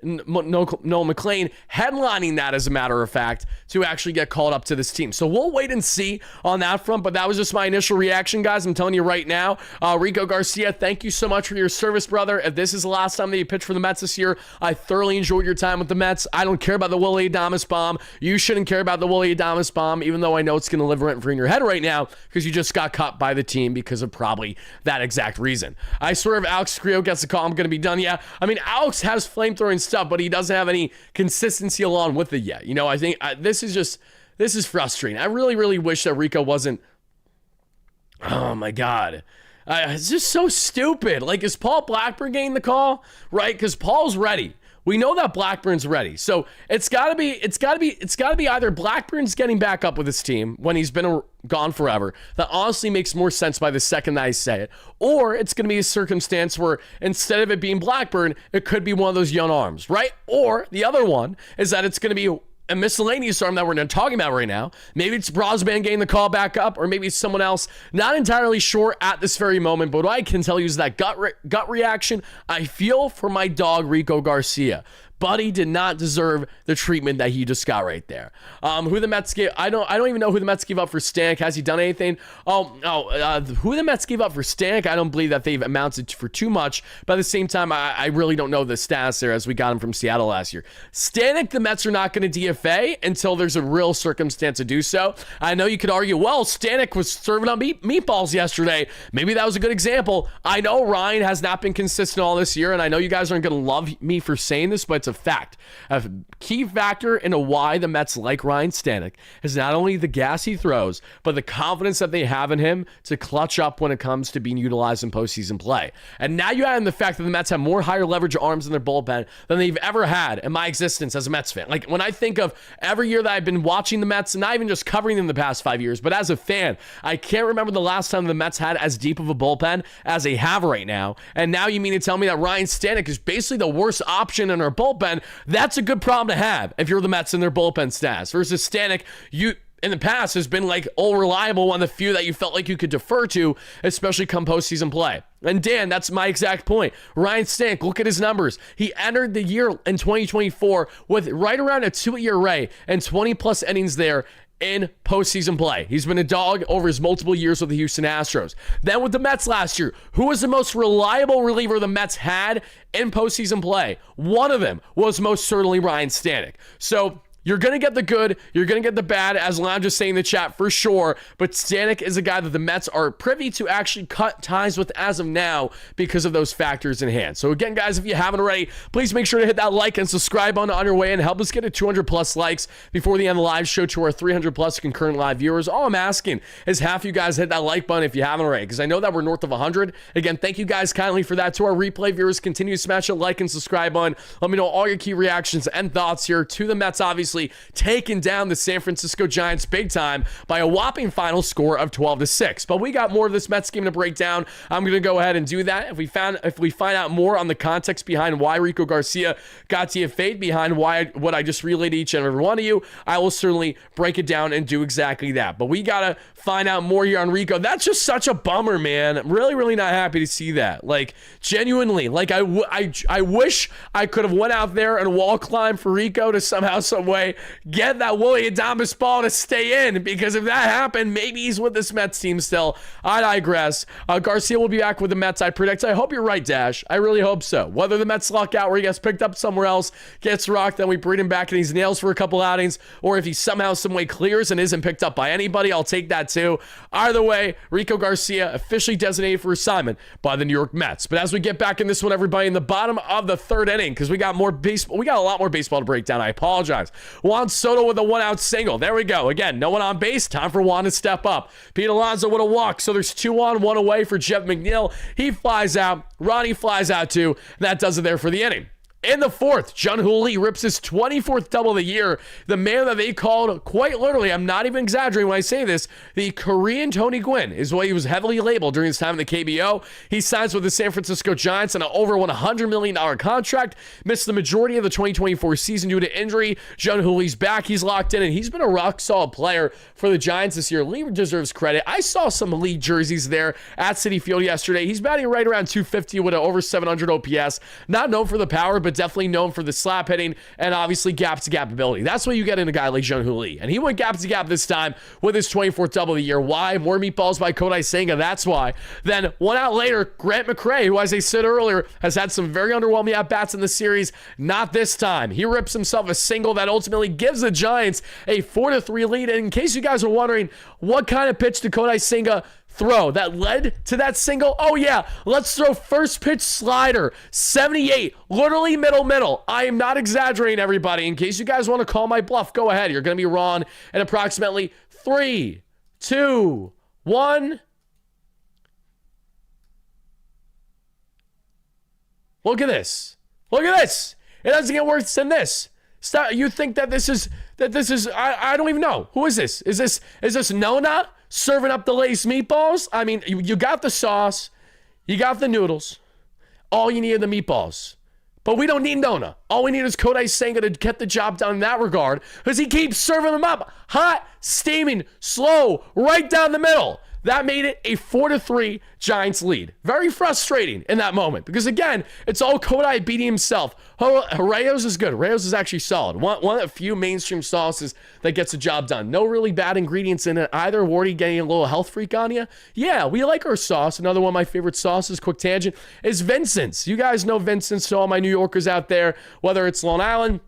and Noel McLean headlining that, as a matter of fact, to actually get called up to this team. So we'll wait and see on that front, but that was just my initial reaction, guys. I'm telling you right now, Rico Garcia, thank you so much for your service, brother. If this is the last time that you pitch for the Mets this year, I thoroughly enjoyed your time with the Mets. I don't care about the Willie Adames bomb. You shouldn't care about the Willie Adames bomb, even though I know it's going to live rent-free in your head right now because you just got cut by the team because of probably that exact reason. I swear if Alex Creo gets a call, I'm going to be done. Yeah, I mean, Alex has flamethrowing stuff, but he doesn't have any consistency along with it yet. You know, I think this is frustrating. I really, really wish that Rico wasn't. Oh my God. It's just so stupid. Like, is Paul Blackburn getting the call? Right? Because Paul's ready. We know that Blackburn's ready. So it's gotta be either Blackburn's getting back up with his team when he's been gone forever. That honestly makes more sense by the second that I say it. Or it's gonna be a circumstance where instead of it being Blackburn, it could be one of those young arms, right? Or the other one is that it's gonna be a miscellaneous arm that we're not talking about right now. Maybe it's Brosman getting the call back up, or maybe it's someone else. Not entirely sure at this very moment, but what I can tell you is that gut reaction I feel for my dog Rico Garcia. Buddy did not deserve the treatment that he just got right there. Who the Mets gave? I don't even know who the Mets gave up for Stanek. Has he done anything? Who the Mets gave up for Stanek? I don't believe that they've amounted for too much. But at the same time, I really don't know the status there, as we got him from Seattle last year. Stanek, the Mets are not going to DFA until there's a real circumstance to do so. I know you could argue, well, Stanek was serving up meatballs yesterday. Maybe that was a good example. I know Ryan has not been consistent all this year, and I know you guys aren't going to love me for saying this, but it's a fact. A key factor into why the Mets like Ryan Stanek is not only the gas he throws, but the confidence that they have in him to clutch up when it comes to being utilized in postseason play. And now you add in the fact that the Mets have more higher leverage arms in their bullpen than they've ever had in my existence as a Mets fan. Like, when I think of every year that I've been watching the Mets, and not even just covering them the past 5 years, but as a fan, I can't remember the last time the Mets had as deep of a bullpen as they have right now. And now you mean to tell me that Ryan Stanek is basically the worst option in our bullpen? That's a good problem to have if you're the Mets in their bullpen status. Versus Stanek, in the past, has been like all reliable, one of the few that you felt like you could defer to, especially come postseason play. And Dan, that's my exact point. Ryan Stanek, look at his numbers. He entered the year in 2024 with right around a 2 ERA and 20 plus innings there in postseason play. He's been a dog over his multiple years with the Houston Astros. Then with the Mets last year, who was the most reliable reliever the Mets had in postseason play? One of them was most certainly Ryan Stanek. So you're going to get the good, you're going to get the bad, as Lon just saying in the chat, for sure. But Stanek is a guy that the Mets are privy to actually cut ties with as of now because of those factors in hand. So again, guys, if you haven't already, please make sure to hit that like and subscribe on your way and help us get to 200 plus likes before the end of the live show to our 300 plus concurrent live viewers. All I'm asking is half you guys hit that like button if you haven't already, because I know that we're north of 100. Again, thank you guys kindly for that. To our replay viewers, continue to smash that like and subscribe button. Let me know all your key reactions and thoughts here to the Mets, obviously taking down the San Francisco Giants big time by a whopping final score of 12-6. But we got more of this Mets game to break down. I'm going to go ahead and do that. If we find out more on the context behind why Rico Garcia got to a fade, behind what I just relayed to each and every one of you, I will certainly break it down and do exactly that. But we got to find out more here on Rico. That's just such a bummer, man. I'm really, really not happy to see that. Like, genuinely, like I wish I could have went out there and wall climbed for Rico to somehow, some way get that Willy Adames ball to stay in, because if that happened, maybe he's with this Mets team still. I digress. Garcia will be back with the Mets, I predict. I hope you're right, Dash. I really hope so. Whether the Mets luck out where he gets picked up somewhere else, gets rocked, then we bring him back and he's nails for a couple outings, or if he somehow, some way clears and isn't picked up by anybody, I'll take that too. Either way, Rico Garcia officially designated for assignment by the New York Mets. But as we get back in this one, everybody, in the bottom of the third inning, because we got more baseball, we got a lot more baseball to break down. I apologize. Juan Soto with a 1-out single. There we go. Again, no one on base. Time for Juan to step up. Pete Alonso with a walk. So there's 2 on, 1 away for Jeff McNeil. He flies out. Ronnie flies out too. That does it there for the inning. In the fourth, Jung-Hoo Lee rips his 24th double of the year. The man that they called, quite literally, I'm not even exaggerating when I say this, the Korean Tony Gwynn is what he was heavily labeled during his time in the KBO. He signs with the San Francisco Giants on an over $100 million contract. Missed the majority of the 2024 season due to injury. Jung-Hoo Lee's back. He's locked in, and he's been a rock-solid player for the Giants this year. Lee deserves credit. I saw some Lee jerseys there at Citi Field yesterday. He's batting right around 250 with an over 700 OPS. Not known for the power, but definitely known for the slap hitting and obviously gap-to-gap ability. That's what you get in a guy like Jung-Hoo Lee. And he went gap-to-gap this time with his 24th double of the year. Why? More meatballs by Kodai Senga. That's why. Then 1 out later, Grant McCray, who, as I said earlier, has had some very underwhelming at-bats in the series. Not this time. He rips himself a single that ultimately gives the Giants a 4-3 lead. And in case you guys are wondering, what kind of pitch did Kodai Senga throw that led to that single? Oh yeah, let's throw first pitch slider, 78, literally middle. I am not exaggerating, everybody. In case you guys want to call my bluff, go ahead. You're going to be wrong in approximately 3, 2, 1. Look at this. Look at this. It doesn't get worse than this. Stop. You think that this is I don't even know. Who is this? Is this Nona serving up the Lay's meatballs? I mean, you got the sauce, you got the noodles. All you need are the meatballs. But we don't need Nona. All we need is Kodai Senga to get the job done in that regard, because he keeps serving them up hot, steaming, slow, right down the middle. That made it a 4-3 Giants lead. Very frustrating in that moment, because again, it's all Kodai beating himself. Reyes is good. Reyes is actually solid. One of the few mainstream sauces that gets the job done. No really bad ingredients in it either. Wardy getting a little health freak on you. Yeah, we like our sauce. Another one of my favorite sauces, quick tangent, is Vincent's. You guys know Vincent's, to all my New Yorkers out there, whether it's Long Island,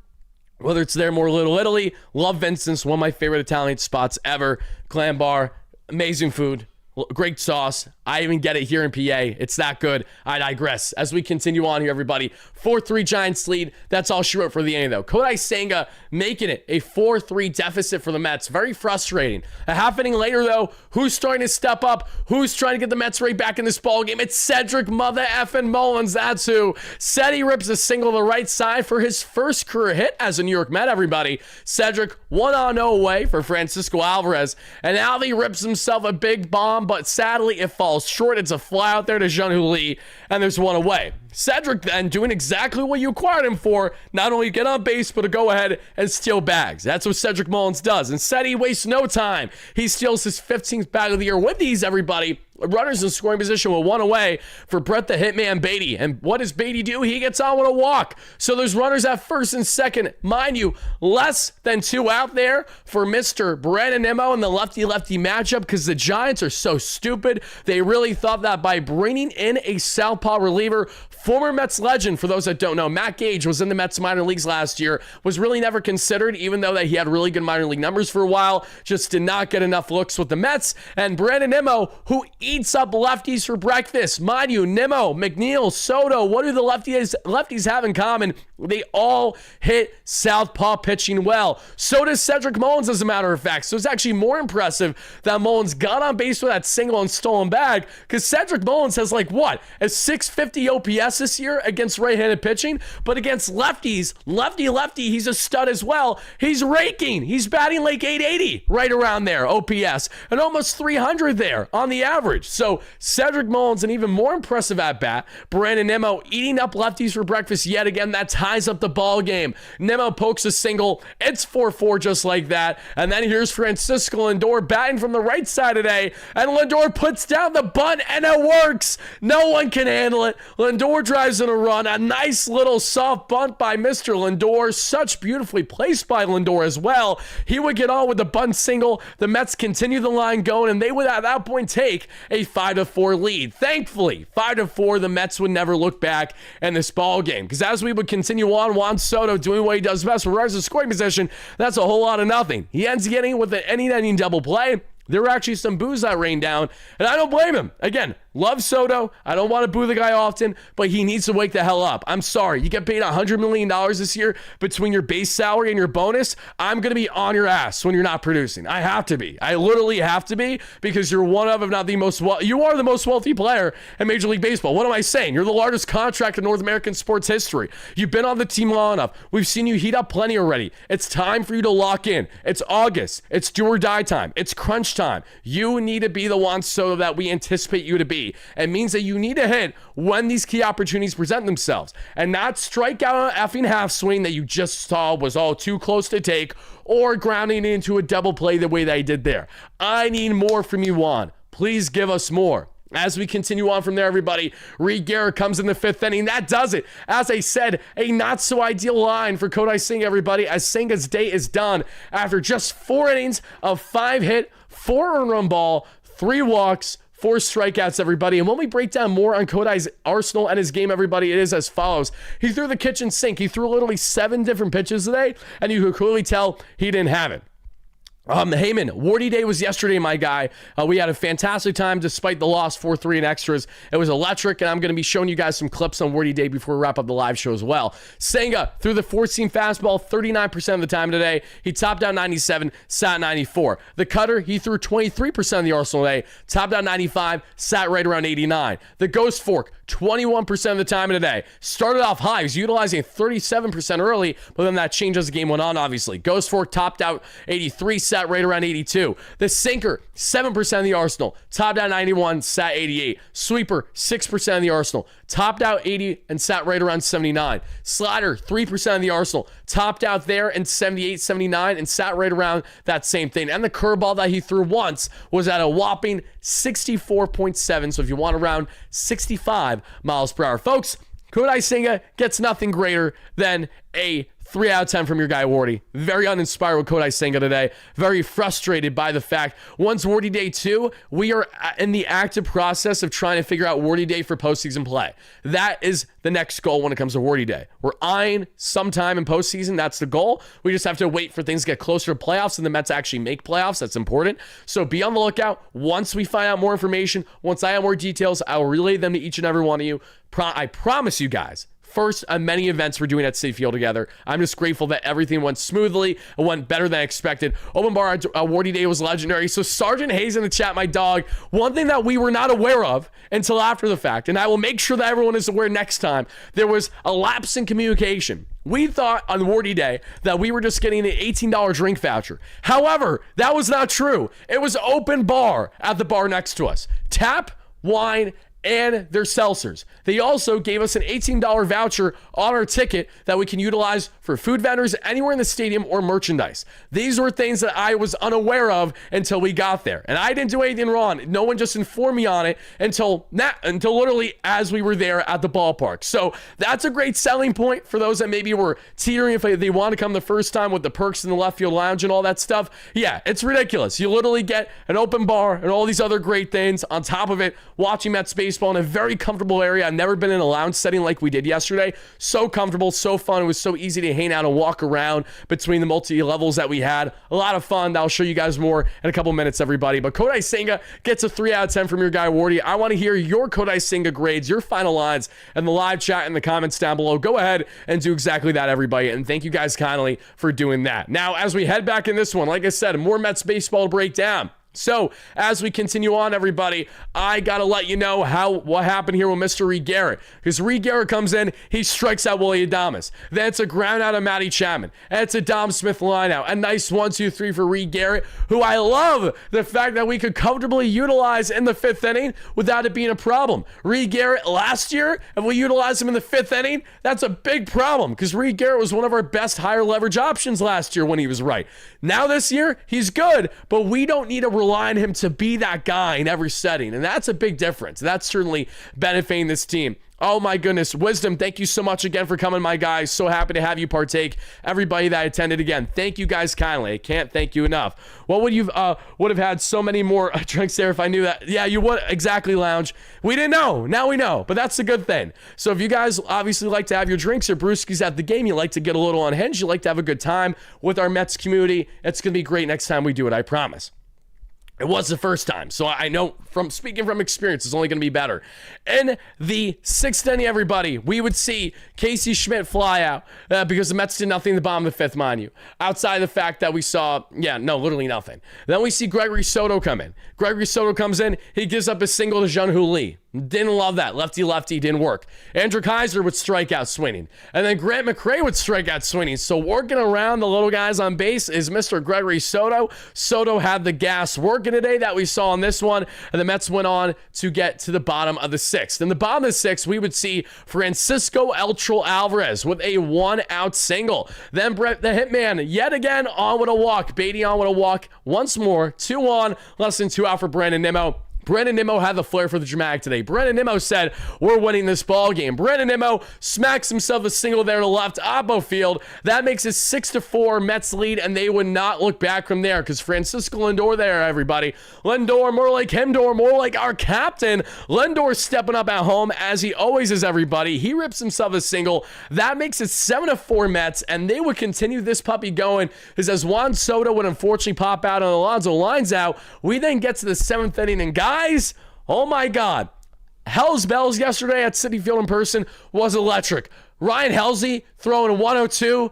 whether it's there more Little Italy. Love Vincent's, one of my favorite Italian spots ever. Clam bar. Amazing food. Great sauce. I even get it here in PA. It's that good. I digress. As we continue on here, everybody. 4-3 Giants lead. That's all she wrote for the inning, though. Kodai Senga making it a 4-3 deficit for the Mets. Very frustrating. A half inning later, though, who's starting to step up? Who's trying to get the Mets right back in this ball game? It's Cedric Mother effing Mullins. That's who. Said he rips a single to the right side for his first career hit as a New York Met, everybody. Cedric 1-0 away for Francisco Alvarez. And Alvy rips himself a big bomb, but sadly it falls short. It's a fly out there to Jean-Hu Lee, and there's one away. Cedric then doing exactly what you acquired him for, not only get on base, but to go ahead and steal bags. That's what Cedric Mullins does. Instead, he wastes no time. He steals his 15th bag of the year with these, everybody. Runners in scoring position with one away for Brett the Hitman Beatty. And what does Beatty do? He gets on with a walk. So there's runners at first and second. Mind you, less than 2 out there for Mr. Brandon Nimmo in the lefty-lefty matchup because the Giants are so stupid. They really thought that by bringing in a southpaw reliever, former Mets legend, for those that don't know, Matt Gage was in the Mets minor leagues last year, was really never considered, even though that he had really good minor league numbers for a while, just did not get enough looks with the Mets. And Brandon Nimmo, who eats up lefties for breakfast. Mind you, Nimmo, McNeil, Soto, what do the lefties have in common? They all hit southpaw pitching well. So does Cedric Mullins, as a matter of fact. So it's actually more impressive that Mullins got on base with that single and stolen bag, because Cedric Mullins has like what? A 650 OPS this year against right-handed pitching, but against lefties, lefty, he's a stud as well. He's raking. He's batting like 880, right around there, OPS, and almost 300 there on the average. So Cedric Mullins, an even more impressive at-bat. Brandon Nimmo eating up lefties for breakfast yet again. That ties up the ball game. Nimmo pokes a single. It's 4-4 just like that. And then here's Francisco Lindor batting from the right side today. And Lindor puts down the bunt, and it works. No one can handle it. Lindor drives in a run. A nice little soft bunt by Mr. Lindor. Such beautifully placed by Lindor as well. He would get on with the bunt single. The Mets continue the line going, and they would at that point take a 5-4 lead. Thankfully, 5-4, the Mets would never look back in this ball game, because as we would continue on, Juan Soto doing what he does best with regards to scoring position, that's a whole lot of nothing. He ends getting with an inning double play. There were actually some boos that rained down, and I don't blame him. Again, love Soto. I don't want to boo the guy often, but he needs to wake the hell up. I'm sorry. You get paid $100 million this year between your base salary and your bonus. I'm going to be on your ass when you're not producing. I have to be. I literally have to be, because you're one of, if not the most, you are the most wealthy player in Major League Baseball. What am I saying? You're the largest contract in North American sports history. You've been on the team long enough. We've seen you heat up plenty already. It's time for you to lock in. It's August. It's do or die time. It's crunch time. You need to be the Juan Soto that we anticipate you to be. It means that you need to hit when these key opportunities present themselves and not strike out on an effing half swing that you just saw was all too close to take, or grounding into a double play the way that he did there. I need more from you, Juan. Please give us more. As we continue on from there, everybody, Reed Garrett comes in the 5th inning. That does it. As I said, a not-so-ideal line for Kodai Senga, everybody, as Senga's day is done after just 4 innings of 5 hit, 4 earned run ball, 3 walks, 4 strikeouts, everybody. And when we break down more on Kodai's arsenal and his game, everybody, it is as follows. He threw the kitchen sink. He threw literally 7 different pitches today, and you could clearly tell he didn't have it. Heyman, Wardy Day was yesterday, my guy. We had a fantastic time despite the loss, 4-3 in extras. It was electric, and I'm going to be showing you guys some clips on Wardy Day before we wrap up the live show as well. Senga threw the 4-seam fastball 39% of the time today. He topped out 97, sat 94. The cutter, he threw 23% of the arsenal today, topped out 95, sat right around 89. The ghost fork, 21% of the time today. Started off high. He was utilizing 37% early, but then that changed as the game went on, obviously. Ghost fork topped out 83, sat right around 82. The sinker, 7% of the arsenal, topped out 91, sat 88. Sweeper, 6% of the arsenal, topped out 80 and sat right around 79. Slider, 3% of the arsenal, topped out there in 78, 79 and sat right around that same thing. And the curveball that he threw once was at a whopping 64.7. So if you want around 65 miles per hour, folks, Kodai Senga gets nothing greater than a 3 out of 10 from your guy, Wardy. Very uninspired with Kodai Senga today. Very frustrated by the fact, once Wardy Day 2, we are in the active process of trying to figure out Wardy Day for postseason play. That is the next goal when it comes to Wardy Day. We're eyeing sometime in postseason. That's the goal. We just have to wait for things to get closer to playoffs and the Mets actually make playoffs. That's important. So be on the lookout. Once we find out more information, once I have more details, I will relay them to each and every one of you. I promise you guys, first of many events we're doing at Citi Field together. I'm just grateful that everything went smoothly. It went better than I expected. Open bar Wardy Day was legendary. So Sergeant Hayes in the chat, my dog, one thing that we were not aware of until after the fact, and I will make sure that everyone is aware next time, there was a lapse in communication. We thought on Wardy Day that we were just getting an $18 drink voucher. However, that was not true. It was open bar at the bar next to us. Tap, wine, and their seltzers. They also gave us an $18 voucher on our ticket that we can utilize for food vendors anywhere in the stadium or merchandise. These were things that I was unaware of until we got there. And I didn't do anything wrong. No one just informed me on it until literally as we were there at the ballpark. So that's a great selling point for those that maybe were teetering if they want to come the first time with the perks in the left field lounge and all that stuff. Yeah, it's ridiculous. You literally get an open bar and all these other great things on top of it, watching Mets baseball in a very comfortable area. I've never been in a lounge setting like we did yesterday. So comfortable, so fun. It was so easy to hang out and walk around between the multi-levels that we had. A lot of fun. I'll show you guys more in a couple minutes, everybody. But Kodai Senga gets a 3 out of 10 from your guy, Wardy. I want to hear your Kodai Senga grades, your final lines in the live chat in the comments down below. Go ahead and do exactly that, everybody. And thank you guys kindly for doing that. Now, as we head back in this one, like I said, more Mets baseball to break down. So, as we continue on, everybody, I got to let you know what happened here with Mr. Reed Garrett. Because Reed Garrett comes in, he strikes out Willie Adames. Then it's a ground out of Matty Chapman. And it's a Dom Smith line out. A nice 1-2-3 for Reed Garrett, who I love the fact that we could comfortably utilize in the 5th inning without it being a problem. Reed Garrett last year, if we utilized him in the 5th inning, that's a big problem because Reed Garrett was one of our best higher leverage options last year when he was right. Now this year, he's good, but we don't need to rely on him to be that guy in every setting, and that's a big difference. That's certainly benefiting this team. Oh my goodness, Wisdom, thank you so much again for coming, my guys. So happy to have you partake. Everybody that attended again, thank you guys kindly. I can't thank you enough. What would you would have had so many more drinks there if I knew that? Yeah, you would. Exactly, Lounge. We didn't know. Now we know, but that's a good thing. So if you guys obviously like to have your drinks or brewskis at the game, you like to get a little unhinged, you like to have a good time with our Mets community, it's going to be great next time we do it, I promise. It was the first time, so I know from speaking from experience, it's only going to be better. In the 6th inning, everybody, we would see Casey Schmidt fly out because the Mets did nothing in the bottom of the 5th, mind you. Outside of the fact that we saw, literally nothing. Then we see Gregory Soto come in. Gregory Soto comes in, he gives up a single to Jung-Hoo Lee. Didn't love that. Lefty, didn't work. Andrew Kaiser would strike out swinging. And then Grant McRae would strike out swinging. So working around the little guys on base is Mr. Gregory Soto. Soto had the gas working today that we saw in this one. And the Mets went on to get to the bottom of the 6th. In the bottom of the 6th, we would see Francisco Eltral Alvarez with a 1-out single. Then Brett the Hitman yet again on with a walk. Beatty on with a walk once more. 2 on, less than 2 out for Brandon Nimmo. Brandon Nimmo had the flair for the dramatic today. Brandon Nimmo said, we're winning this ball game. Brandon Nimmo smacks himself a single there to left, oppo field. That makes it 6-4 Mets lead, and they would not look back from there because Francisco Lindor there, everybody. Lindor, more like Himdor, more like our captain. Lindor stepping up at home, as he always is, everybody. He rips himself a single. That makes it 7-4 Mets, and they would continue this puppy going because as Juan Soto would unfortunately pop out and Alonso lines out, we then get to the 7th inning, and guys, oh my God, Hell's Bells yesterday at Citi Field in person was electric. Ryan Helsley throwing a 102,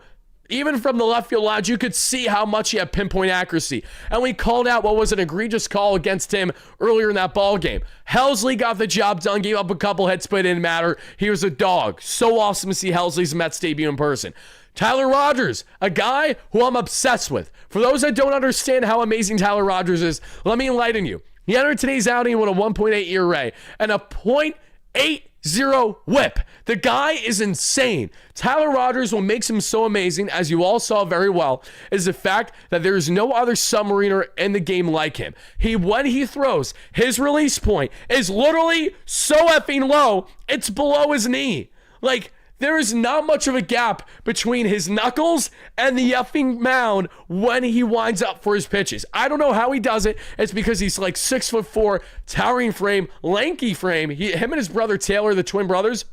even from the left field lounge, you could see how much he had pinpoint accuracy. And we called out what was an egregious call against him earlier in that ball game. Helsley got the job done, gave up a couple hits, but it didn't matter. He was a dog. So awesome to see Helsley's Mets debut in person. Tyler Rogers, a guy who I'm obsessed with. For those that don't understand how amazing Tyler Rogers is, let me enlighten you. He entered today's outing with a 1.8 ERA and a .80 whip. The guy is insane. Tyler Rogers, what makes him so amazing, as you all saw very well, is the fact that there is no other submariner in the game like him. When he throws, his release point is literally so effing low, it's below his knee. Like, There is not much of a gap between his knuckles and the effing mound when he winds up for his pitches. I don't know how he does it. It's because he's like 6'4", towering frame, lanky frame. Him and his brother Taylor, the twin brothers,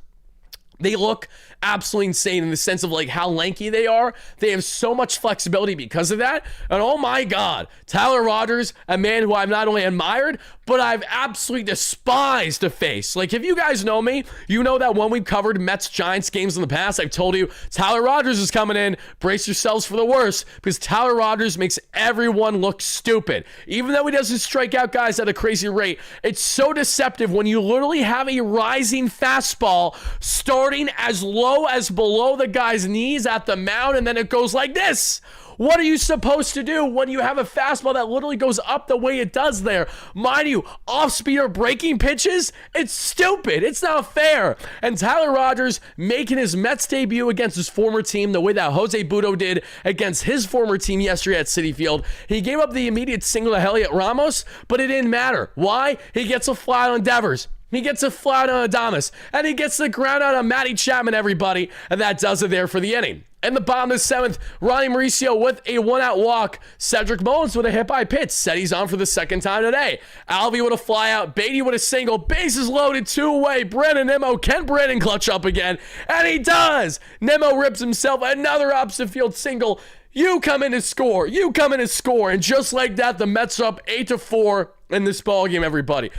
they look absolutely insane in the sense of like how lanky they are. They have so much flexibility because of that. And oh my God, Tyler Rogers, a man who I've not only admired, but I've absolutely despised to face. Like, if you guys know me, you know that when we've covered Mets-Giants games in the past, I've told you Tyler Rogers is coming in. Brace yourselves for the worst, because Tyler Rogers makes everyone look stupid. Even though he doesn't strike out guys at a crazy rate, it's so deceptive when you literally have a rising fastball starting as low as below the guy's knees at the mound, and then it goes like this. What are you supposed to do when you have a fastball that literally goes up the way it does there? Mind you, off-speed or breaking pitches? It's stupid. It's not fair. And Tyler Rogers making his Mets debut against his former team the way that Jose Butto did against his former team yesterday at Citi Field. He gave up the immediate single to Heliot Ramos, but it didn't matter. Why? He gets a fly on Devers. He gets a fly on Adames, and he gets the ground out on Matty Chapman, everybody, and that does it there for the inning. In the bottom of the seventh, Ronnie Mauricio with a one-out walk. Cedric Mullins with a hit by pitch. Said he's on for the second time today. Alvey with a flyout. Beatty with a single. Bases loaded, two-away. Brandon Nimmo. Can Brandon clutch up again? And he does! Nimmo rips himself another opposite field single. You come in and score. You come in and score. And just like that, the Mets are up 8-4 in this ballgame, everybody.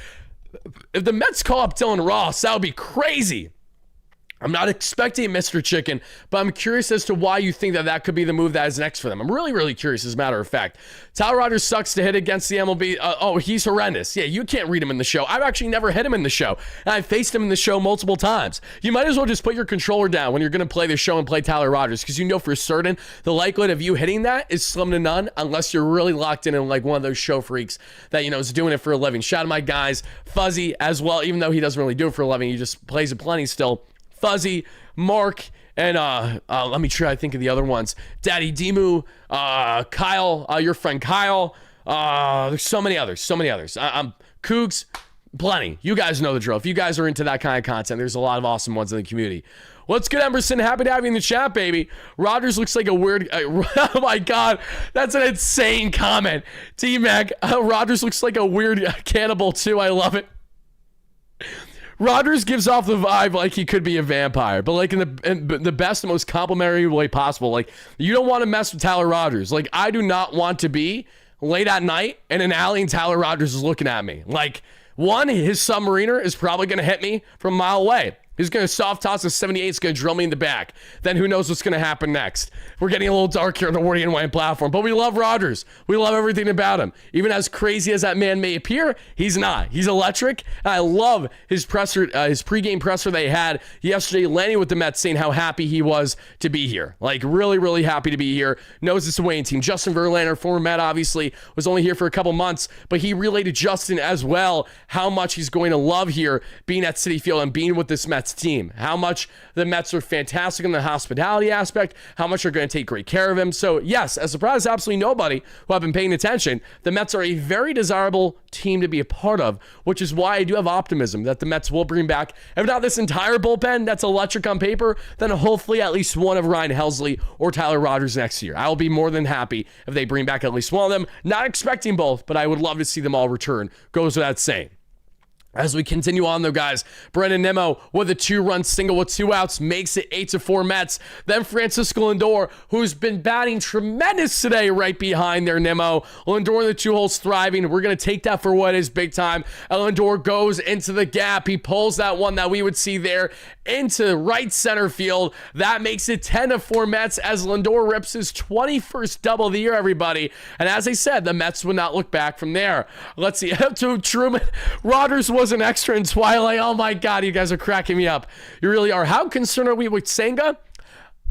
If the Mets call up Dylan Ross, that would be crazy. I'm not expecting Mr. Chicken, but I'm curious as to why you think that that could be the move that is next for them. I'm really, really curious, as a matter of fact. Tyler Rogers sucks to hit against the MLB. He's horrendous. Yeah, you can't read him in the show. I've actually never hit him in the show, and I've faced him in the show multiple times. You might as well just put your controller down when you're going to play the show and play Tyler Rogers, because you know for certain the likelihood of you hitting that is slim to none, unless you're really locked in like one of those show freaks that, you know, is doing it for a living. Shout out to my guys, Fuzzy as well, even though he doesn't really do it for a living. He just plays it plenty still. Fuzzy, Mark, and let me try to think of the other ones. Daddy Demu, Kyle, your friend Kyle. There's so many others. Cougs, plenty. You guys know the drill. If you guys are into that kind of content, there's a lot of awesome ones in the community. What's good, Emerson? Happy to have you in the chat, baby. Rogers looks like a weird... oh, my God. That's an insane comment. T-Mac, Rogers looks like a weird cannibal, too. I love it. Rogers gives off the vibe like he could be a vampire, but like in the best and most complimentary way possible. Like, you don't want to mess with Tyler Rogers. Like, I do not want to be late at night in an alley and Tyler Rogers is looking at me. Like, one, his submariner is probably going to hit me from a mile away. He's going to soft toss a 78. It's going to drill me in the back. Then who knows what's going to happen next. We're getting a little dark here on the WardyNYM platform, but we love Rogers. We love everything about him. Even as crazy as that man may appear, he's not. He's electric. And I love his presser, his pregame presser they had yesterday, landing with the Mets, saying how happy he was to be here. Like, really, really happy to be here. Knows it's a winning team. Justin Verlander, former Met, obviously, was only here for a couple months, but he relayed to Justin as well how much he's going to love here being at Citi Field and being with this Mets team. How much the Mets are fantastic in the hospitality aspect, how much they're going to take great care of him. So yes, as surprised absolutely nobody who have been paying attention, the Mets are a very desirable team to be a part of, which is why I do have optimism that the Mets will bring back, if not this entire bullpen that's electric on paper, then hopefully at least one of Ryan Helsley or Tyler Rogers next year. I will be more than happy if they bring back at least one of them. Not expecting both, but I would love to see them all return. Goes without saying. As we continue on, though, guys, Brandon Nimmo with a 2-run single with 2 outs makes it 8-4 Mets. Then Francisco Lindor, who's been batting tremendous today, right behind there, Nimmo. Lindor in the 2 holes thriving. We're going to take that for what is big time. And Lindor goes into the gap. He pulls that one that we would see there into right center field. That makes it 10-4 Mets as Lindor rips his 21st double of the year, everybody. And as I said, the Mets would not look back from there. Let's see. To Truman, Rogers was an extra in Twilight. Oh my God, you guys are cracking me up. You really are. How concerned are we with Senga?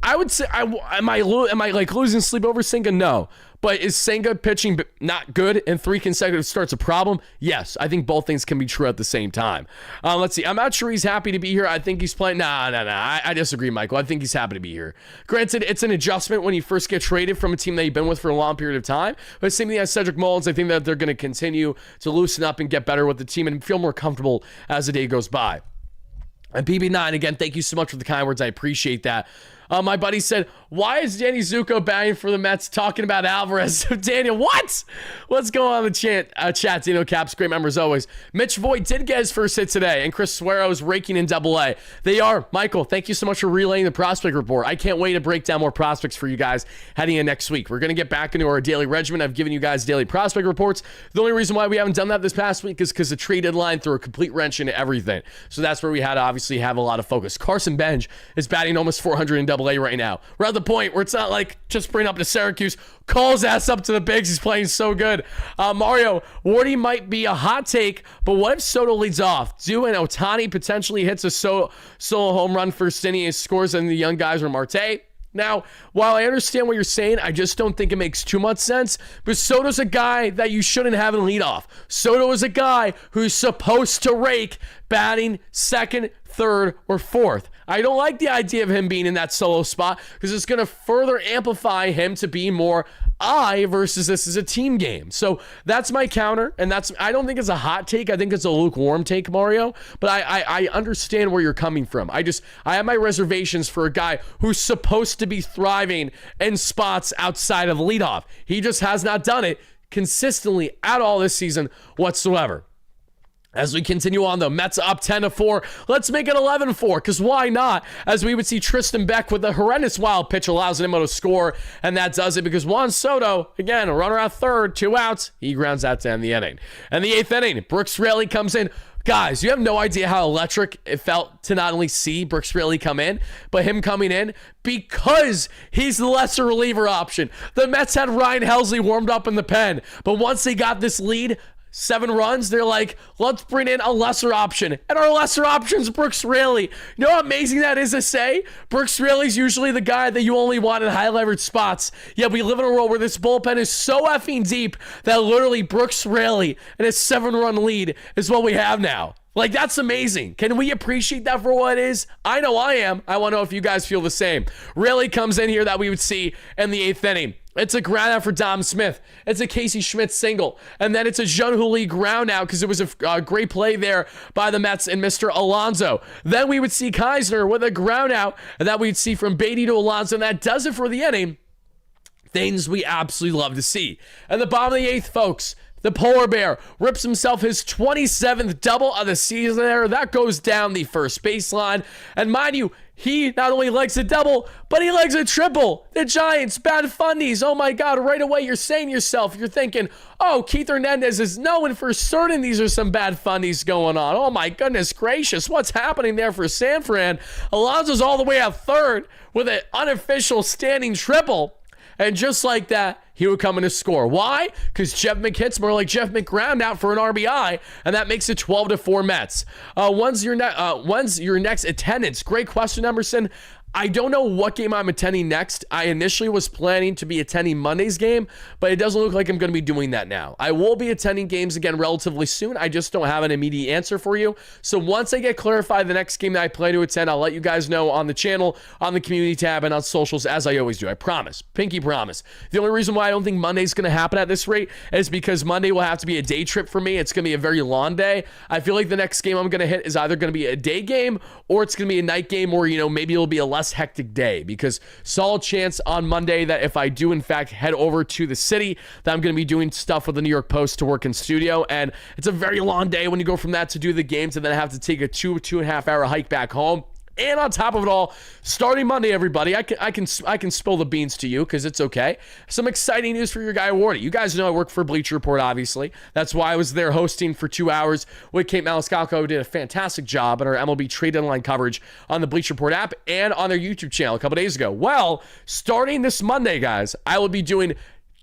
I would say, am I like losing sleep over Senga? No. But is Senga pitching not good in 3 consecutive starts a problem? Yes. I think both things can be true at the same time. Let's see. I'm not sure he's happy to be here. I think he's playing. Nah. I disagree, Michael. I think he's happy to be here. Granted, it's an adjustment when you first get traded from a team that you've been with for a long period of time. But same thing as Cedric Mullins. I think that they're going to continue to loosen up and get better with the team and feel more comfortable as the day goes by. And BB9, again, thank you so much for the kind words. I appreciate that. My buddy said, why is Danny Zuko batting for the Mets talking about Alvarez? Daniel, what? What's going on in the chat? Daniel Caps, great members always. Mitch Voigt did get his first hit today, and Chris Suero is raking in AA. They are. Michael, thank you so much for relaying the prospect report. I can't wait to break down more prospects for you guys heading in next week. We're going to get back into our daily regimen. I've given you guys daily prospect reports. The only reason why we haven't done that this past week is because the trade deadline threw a complete wrench into everything. So that's where we had to obviously have a lot of focus. Carson Benj is batting almost 400 in AA right now. We're at the point where it's not like just bring up to Syracuse, call his ass up to the bigs. He's playing so good. Mario, Wardy might be a hot take, but what if Soto leads off? Do and Ohtani potentially hits a solo home run for Cindy and scores, and the young guys are Marte? Now, while I understand what you're saying, I just don't think it makes too much sense, but Soto's a guy that you shouldn't have in leadoff. Soto is a guy who's supposed to rake batting second, third, or fourth. I don't like the idea of him being in that solo spot because it's going to further amplify him to be more I versus this is a team game. So that's my counter, and I don't think it's a hot take. I think it's a lukewarm take, Mario, but I understand where you're coming from. I have my reservations for a guy who's supposed to be thriving in spots outside of leadoff. He just has not done it consistently at all this season whatsoever. As we continue on, though, Mets up 10-4. Let's make it 11-4, because why not? As we would see Tristan Beck with a horrendous wild pitch allows Nimmo to score, and that does it because Juan Soto, again, a runner at third, 2 outs. He grounds out to end the inning. And the 8th inning, Brooks Raley comes in. Guys, you have no idea how electric it felt to not only see Brooks Raley come in, but him coming in because he's the lesser reliever option. The Mets had Ryan Helsley warmed up in the pen, but once they got this lead, 7 runs, they're like, let's bring in a lesser option. And our lesser option's Brooks Raley. You know how amazing that is to say? Brooks Raley's usually the guy that you only want in high leverage spots. Yet we live in a world where this bullpen is so effing deep that literally Brooks Raley and his 7-run lead is what we have now. Like, that's amazing. Can we appreciate that for what it is? I know I am. I want to know if you guys feel the same. Raley comes in here that we would see in the 8th inning. It's a ground out for Dom Smith. It's a Casey Schmidt single. And then it's a Jung-Hoo Lee ground out because it was a great play there by the Mets and Mr. Alonso. Then we would see Keisner with a ground out, and that we'd see from Beatty to Alonso. And that does it for the inning. Things we absolutely love to see. And the bottom of the 8th, folks, the Polar Bear rips himself his 27th double of the season there. That goes down the first baseline. And mind you, he not only legs a double, but he legs a triple. The Giants, bad fundies. Oh my God, right away you're saying to yourself, you're thinking, oh, Keith Hernandez is knowing for certain these are some bad fundies going on. Oh my goodness gracious, what's happening there for San Fran? Alonso's all the way at third with an unofficial standing triple. And just like that, he would come in to score. Why? Because Jeff McHit's more like Jeff McGround out for an RBI, and that makes it 12-4 Mets. When's your next attendance? Great question, Emerson. I don't know what game I'm attending next. I initially was planning to be attending Monday's game, but it doesn't look like I'm going to be doing that now. I will be attending games again relatively soon. I just don't have an immediate answer for you. So once I get clarified the next game that I plan to attend, I'll let you guys know on the channel, on the community tab, and on socials, as I always do. I promise. Pinky promise. The only reason why I don't think Monday's going to happen at this rate is because Monday will have to be a day trip for me. It's going to be a very long day. I feel like the next game I'm going to hit is either going to be a day game or it's going to be a night game, or, maybe it'll be a less hectic day, because solid chance on Monday that if I do in fact head over to the city, that I'm going to be doing stuff with the New York Post to work in studio, and it's a very long day when you go from that to do the games and then have to take a 2.5 hour hike back home. And on top of it all, starting Monday, everybody, I can spill the beans to you because it's okay. Some exciting news for your guy Wardy. You guys know I work for Bleacher Report, obviously. That's why I was there hosting for 2 hours with Kate Maniscalco, who did a fantastic job on our MLB trade deadline coverage on the Bleacher Report app and on their YouTube channel a couple days ago. Well, starting this Monday, guys, I will be doing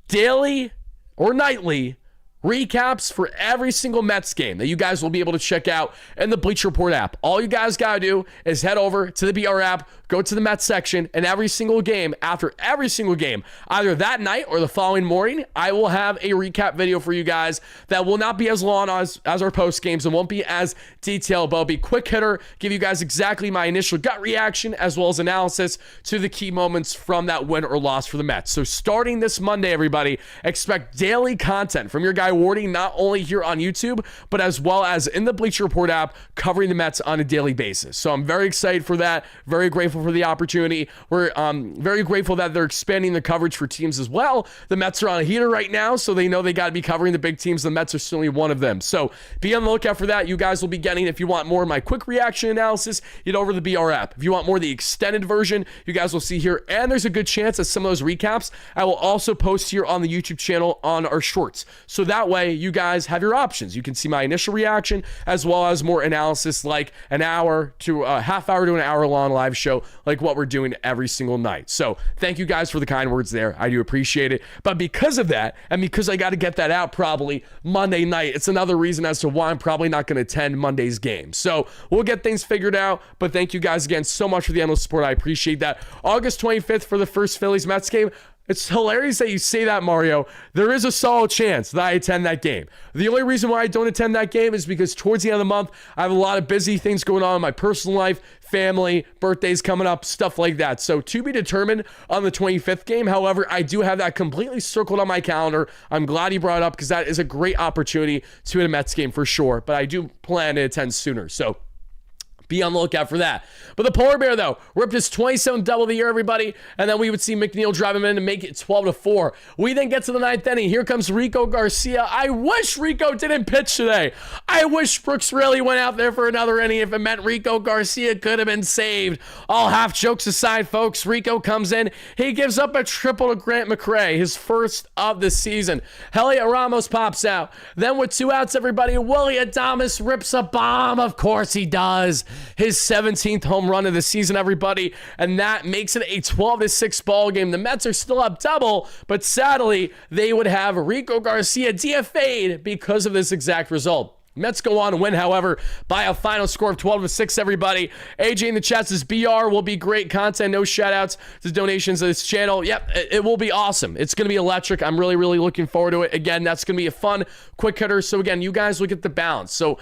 daily or nightly recaps for every single Mets game that you guys will be able to check out in the Bleacher Report app. All you guys got to do is head over to the BR app, go to the Mets section, and every single game, after every single game, either that night or the following morning, I will have a recap video for you guys that will not be as long as our post games and won't be as detailed, but it'll be quick hitter, give you guys exactly my initial gut reaction as well as analysis to the key moments from that win or loss for the Mets. So starting this Monday, everybody, expect daily content from your guy guy Wardy, not only here on YouTube, but as well as in the Bleacher Report app, covering the Mets on a daily basis. So I'm very excited for that. Very grateful for the opportunity. We're very grateful that they're expanding the coverage for teams as well. The Mets are on a heater right now, so they know they got to be covering the big teams. The Mets are certainly one of them. So be on the lookout for that. You guys will be getting, if you want more of my quick reaction analysis, get over to the BR app. If you want more of the extended version, you guys will see here. And there's a good chance that some of those recaps I will also post here on the YouTube channel on our shorts. So that way you guys have your options. You can see my initial reaction as well as more analysis, like an hour to a half hour to an hour long live show, like what we're doing every single night. So thank you guys for the kind words there. I do appreciate it. But because of that, and because I got to get that out probably Monday night, it's another reason as to why I'm probably not going to attend Monday's game. So we'll get things figured out. But thank you guys again so much for the endless support. I appreciate that. August 25th for the first Phillies-Mets game. It's hilarious that you say that, Mario. There is a solid chance that I attend that game. The only reason why I don't attend that game is because towards the end of the month, I have a lot of busy things going on in my personal life, family, birthdays coming up, stuff like that. So to be determined on the 25th game. However, I do have that completely circled on my calendar. I'm glad you brought it up because that is a great opportunity to hit a Mets game for sure. But I do plan to attend sooner. So be on the lookout for that. But the Polar Bear, though, ripped his 27th double of the year, everybody. And then we would see McNeil drive him in to make it 12-4. We then get to the ninth inning. Here comes Rico Garcia. I wish Rico didn't pitch today. I wish Brooks really went out there for another inning if it meant Rico Garcia could have been saved. All half jokes aside, folks, Rico comes in. He gives up a triple to Grant McRae, his first of the season. Heliot Ramos pops out. Then with 2 outs, everybody, Willy Adames rips a bomb. Of course he does. His 17th home run of the season, everybody, and that makes it a 12-6 ball game. The Mets are still up double, but sadly, they would have Rico Garcia DFA'd because of this exact result. Mets go on to win, however, by a final score of 12-6, everybody. AJ in the chat says, BR will be great content. No shout-outs to donations to this channel. Yep, it will be awesome. It's going to be electric. I'm really, really looking forward to it. Again, that's going to be a fun, quick hitter. So, again, you guys look at the balance. So,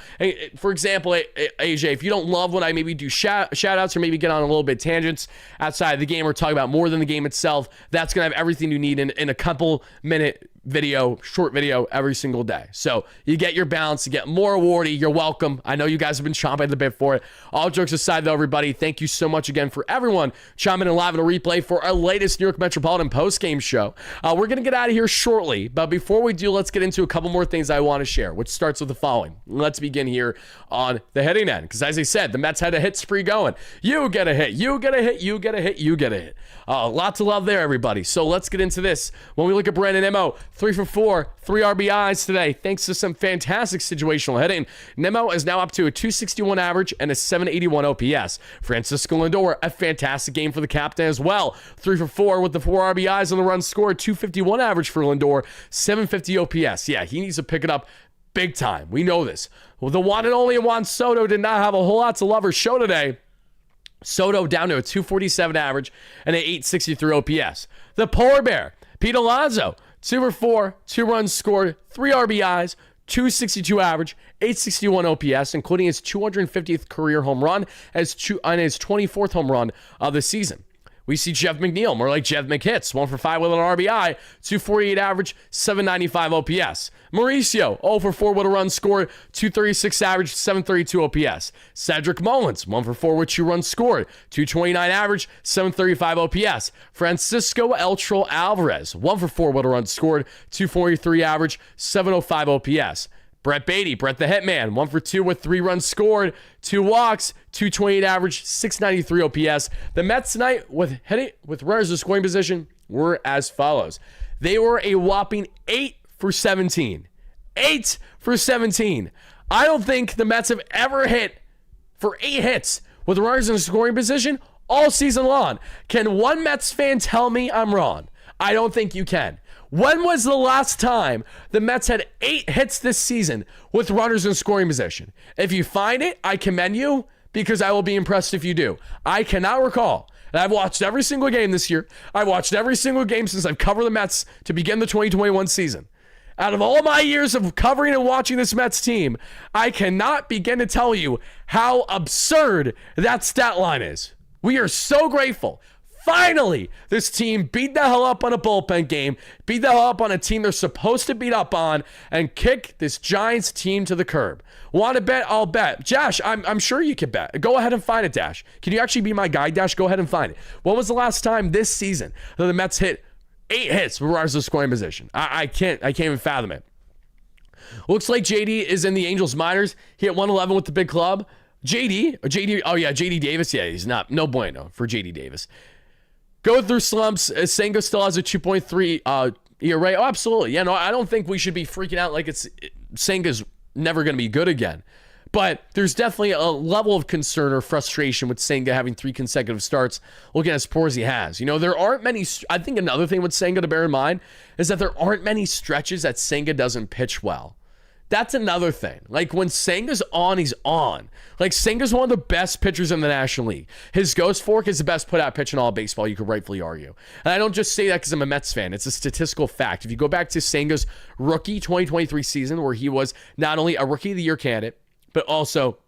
for example, AJ, if you don't love when I maybe do shout-outs or maybe get on a little bit tangents outside of the game or talk about more than the game itself, that's going to have everything you need in a couple-minute video, short video every single day. So you get your balance, you get more Wardy. You're welcome. I know you guys have been chomping at the bit for it. All jokes aside, though, everybody, thank you so much again for everyone chomping in live in a replay for our latest New York Metropolitan post-game show. We're going to get out of here shortly, but before we do, let's get into a couple more things I want to share, which starts with the following. Let's begin here on the hitting end, because as I said, the Mets had a hit spree going. You get a hit, you get a hit, you get a hit, you get a hit. A lot to love there, everybody. So let's get into this. When we look at Brandon Nimmo, 3 for 4, 3 RBIs today, thanks to some fantastic situational hitting. Nimmo is now up to a 261 average and a 781 OPS. Francisco Lindor, a fantastic game for the captain as well. 3 for 4 with the 4 RBIs on the run scored, 251 average for Lindor, 750 OPS. Yeah, he needs to pick it up big time. We know this. Well, the one and only Juan Soto did not have a whole lot to love or show today. Soto down to a 247 average and an 863 OPS. The Polar Bear, Pete Alonso, 2 for 4, 2 runs scored, 3 RBIs, 262 average, 861 OPS, including his 250th career home run and his 24th home run of the season. We see Jeff McNeil, more like Jeff McHits, 1 for 5 with an RBI, 248 average, 795 OPS. Mauricio, 0 for 4 with a run scored, 236 average, 732 OPS. Cedric Mullins, 1 for 4 with 2 runs scored, 229 average, 735 OPS. Francisco Eltro Alvarez, 1 for 4 with a run scored, 243 average, 705 OPS. Brett Beatty, Brett the Hitman, 1 for 2 with 3 runs scored, 2 walks, 228 average, 693 OPS. The Mets tonight with runners in scoring position were as follows. They were a whopping 8 for 17. 8 for 17. I don't think the Mets have ever hit for 8 hits with runners in scoring position all season long. Can one Mets fan tell me I'm wrong? I don't think you can. When was the last time the Mets had 8 hits this season with runners in scoring position? If you find it, I commend you because I will be impressed if you do. I cannot recall. And I've watched every single game this year. I've watched every single game since I've covered the Mets to begin the 2021 season. Out of all my years of covering and watching this Mets team, I cannot begin to tell you how absurd that stat line is. We are so grateful. Finally, this team beat the hell up on a bullpen game, beat the hell up on a team they're supposed to beat up on, and kick this Giants team to the curb. Want to bet? I'll bet. Dash, I'm sure you can bet. Go ahead and find it, Dash. Can you actually be my guy, Dash? Go ahead and find it. When was the last time this season that the Mets hit 8 hits with regards to scoring position? I can't even fathom it. Looks like JD is in the Angels minors. He hit 111 with the big club. JD, oh yeah, JD Davis. Yeah, he's not, no bueno for JD Davis. Go through slumps. Senga still has a 2.3 ERA. Oh, absolutely. Yeah, no, I don't think we should be freaking out like Senga's never going to be good again. But there's definitely a level of concern or frustration with Senga having 3 consecutive starts, looking as poor as he has. You know, there aren't many. I think another thing with Senga to bear in mind is that there aren't many stretches that Senga doesn't pitch well. That's another thing. Like, when Senga's on, he's on. Like, Senga's one of the best pitchers in the National League. His ghost fork is the best put-out pitch in all of baseball, you could rightfully argue. And I don't just say that because I'm a Mets fan. It's a statistical fact. If you go back to Senga's rookie 2023 season, where he was not only a Rookie of the Year candidate, but also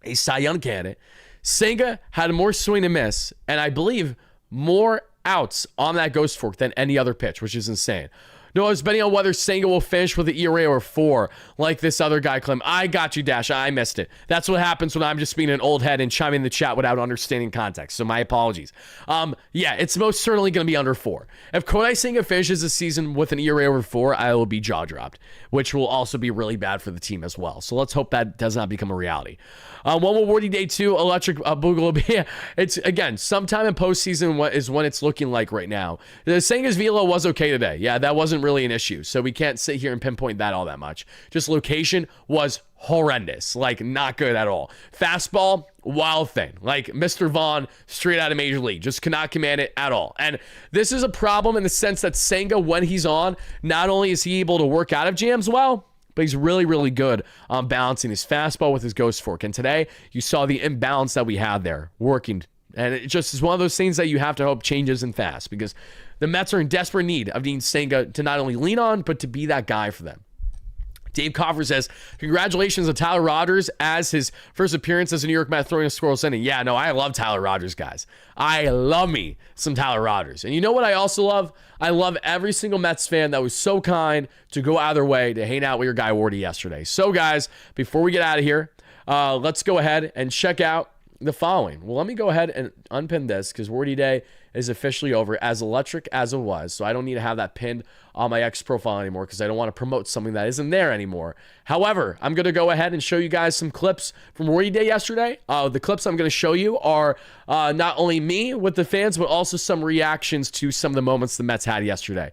a Cy Young candidate, Senga had more swing and miss, and I believe more outs on that ghost fork than any other pitch, which is insane. No, I was betting on whether Senga will finish with the ERA over 4, like this other guy claimed. I got you, Dash. I missed it. That's what happens when I'm just being an old head and chiming in the chat without understanding context. So my apologies. Yeah, it's most certainly going to be under 4. If Kodai Senga finishes the season with an ERA over 4, I will be jaw dropped, which will also be really bad for the team as well. So let's hope that does not become a reality. One more Wardy Day 2, Electric Boogaloo. It's, again, sometime in postseason is when it's looking like right now. The Senga's velo was okay today. Yeah, that wasn't really an issue. So we can't sit here and pinpoint that all that much. Just location was horrendous. Like, not good at all. Fastball, wild thing. Like, Mr. Vaughn, straight out of Major League. Just cannot command it at all. And this is a problem in the sense that Senga, when he's on, not only is he able to work out of jams well, but he's really, really good on balancing his fastball with his ghost fork. And today, you saw the imbalance that we had there working. And it just is one of those things that you have to hope changes and fast, because the Mets are in desperate need of needing Senga to not only lean on, but to be that guy for them. Dave Coffer says, congratulations to Tyler Rogers as his first appearance as a New York Met throwing a scoreless inning. Yeah, no, I love Tyler Rogers, guys. I love me some Tyler Rogers. And you know what I also love? I love every single Mets fan that was so kind to go out of their way to hang out with your guy Wardy yesterday. So, guys, before we get out of here, let's go ahead and check out the following. Well, let me go ahead and unpin this because Wardy Day is officially over, as electric as it was. So I don't need to have that pinned on my X profile anymore because I don't want to promote something that isn't there anymore. However, I'm going to go ahead and show you guys some clips from Wardy Day yesterday. The clips I'm going to show you are not only me with the fans, but also some reactions to some of the moments the Mets had yesterday.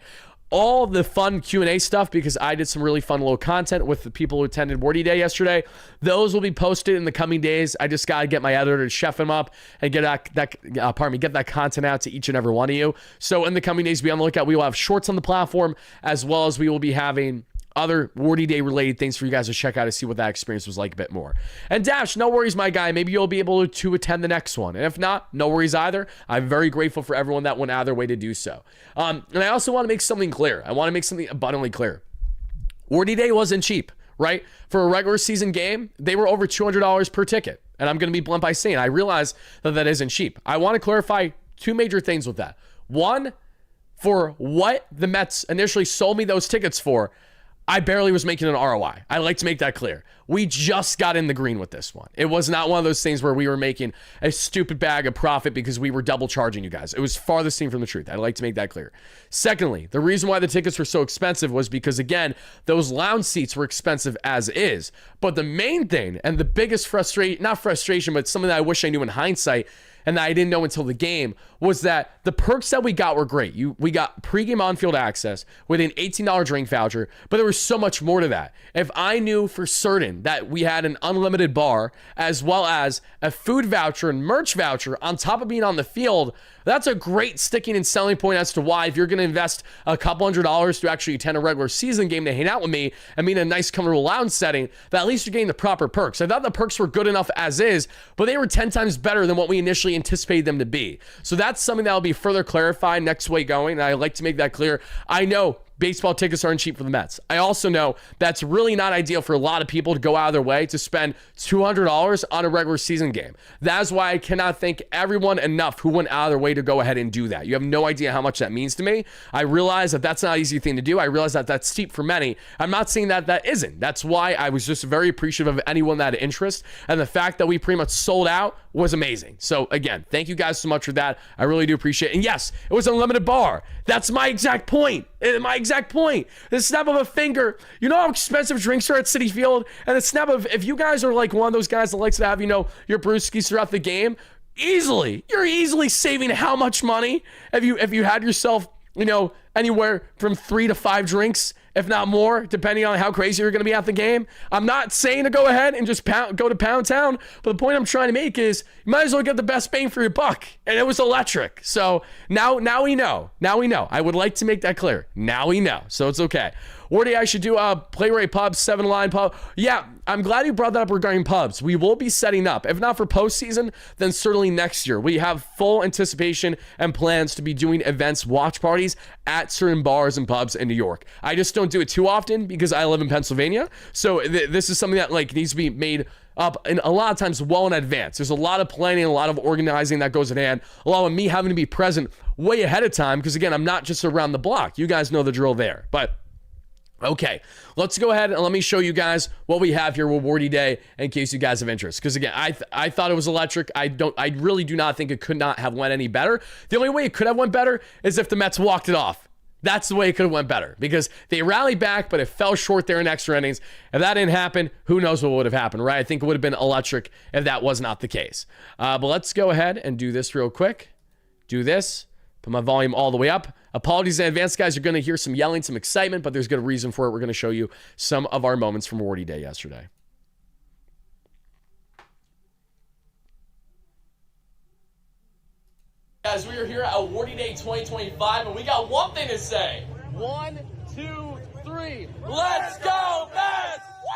All the fun Q&A stuff, because I did some really fun little content with the people who attended Wardy Day yesterday. Those will be posted in the coming days. I just got to get my editor to chef them up and get that content out to each and every one of you. So in the coming days, be on the lookout. We will have shorts on the platform, as well as we will be having other Wardy Day related things for you guys to check out to see what that experience was like a bit more. And Dash, no worries, my guy. Maybe you'll be able to attend the next one. And if not, no worries either. I'm very grateful for everyone that went out of their way to do so. And I also want to make something clear. I want to make something abundantly clear. Wardy Day wasn't cheap, right? For a regular season game, they were over $200 per ticket. And I'm going to be blunt by saying I realize that that isn't cheap. I want to clarify 2 major things with that. One, for what the Mets initially sold me those tickets for, I barely was making an ROI. I like to make that clear. We just got in the green with this one. It was not one of those things where we were making a stupid bag of profit because we were double charging you guys. It was farthest thing from the truth. I'd like to make that clear. Secondly, the reason why the tickets were so expensive was because, again, those lounge seats were expensive as is. But the main thing, and the biggest frustration, not frustration, but something that I wish I knew in hindsight, and that I didn't know until the game, was that the perks that we got were great. We got pregame on-field access with an $18 drink voucher, but there was so much more to that. If I knew for certain that we had an unlimited bar, as well as a food voucher and merch voucher on top of being on the field, that's a great sticking and selling point as to why, if you're going to invest a couple $100s to actually attend a regular season game to hang out with me and be in a nice, comfortable lounge setting, that at least you're getting the proper perks. I thought the perks were good enough as is, but they were 10 times better than what we initially anticipated them to be. So that's something that will be further clarified next way going, and I like to make that clear. I know baseball tickets aren't cheap for the Mets. I also know that's really not ideal for a lot of people to go out of their way to spend $200 on a regular season game. That's why I cannot thank everyone enough who went out of their way to go ahead and do that. You have no idea how much that means to me. I realize that that's not an easy thing to do. I realize that that's steep for many. I'm not saying that that isn't. That's why I was just very appreciative of anyone that had interest, and the fact that we pretty much sold out was amazing. So again, thank you guys so much for that. I really do appreciate it. And yes, it was an unlimited bar. That's my exact point. My exact point. The snap of a finger. You know how expensive drinks are at Citi Field? And the snap of, if you guys are like one of those guys that likes to have, you know, your brewskis throughout the game, you're easily saving how much money if you had yourself, you know, anywhere from 3 to 5 drinks, if not more, depending on how crazy you're going to be at the game. I'm not saying to go ahead and just go to Pound Town, but the point I'm trying to make is you might as well get the best bang for your buck, and it was electric. So now we know. Now we know. I would like to make that clear. Now we know, so it's okay. Wardy, I should do a play rate pub, 7-line pub. Yeah, I'm glad you brought that up regarding pubs. We will be setting up, if not for postseason, then certainly next year. We have full anticipation and plans to be doing events, watch parties at certain bars and pubs in New York. I just don't do it too often because I live in Pennsylvania. So this is something that like needs to be made up in a lot of times well in advance. There's a lot of planning, a lot of organizing that goes in hand, a lot of me having to be present way ahead of time because again, I'm not just around the block. You guys know the drill there, but okay, let's go ahead and let me show you guys what we have here with Wardy Day in case you guys have interest. Because again, I thought it was electric. I really do not think it could not have went any better. The only way it could have went better is if the Mets walked it off. That's the way it could have went better because they rallied back, but it fell short there in extra innings. If that didn't happen, who knows what would have happened, right? I think it would have been electric if that was not the case. But let's go ahead and do this real quick. Do this. Put my volume all the way up. Apologies in advance, guys. You're going to hear some yelling, some excitement, but there's good reason for it. We're going to show you some of our moments from Wardy Day yesterday. Guys, we are here at Wardy Day 2025, and we got one thing to say. 1, 2, 3. Let's go, Mets! Woo!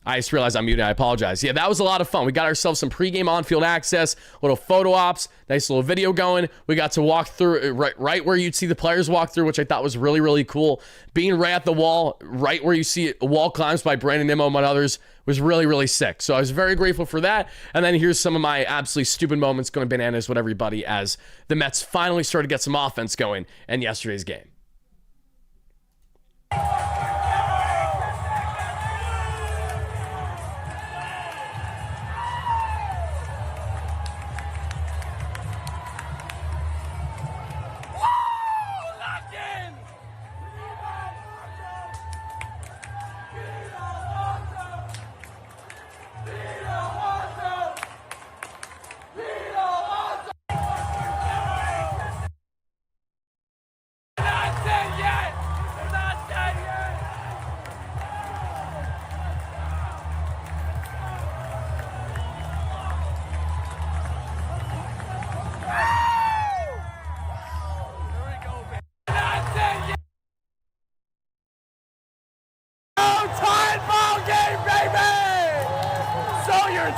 I just realized I'm muted. I apologize. Yeah, that was a lot of fun. We got ourselves some pregame on-field access, little photo ops, nice little video going. We got to walk through right where you'd see the players walk through, which I thought was really, really cool. Being right at the wall, right where you see wall climbs by Brandon Nimmo and others was really, really sick. So I was very grateful for that. And then here's some of my absolutely stupid moments going bananas with everybody as the Mets finally started to get some offense going in yesterday's game.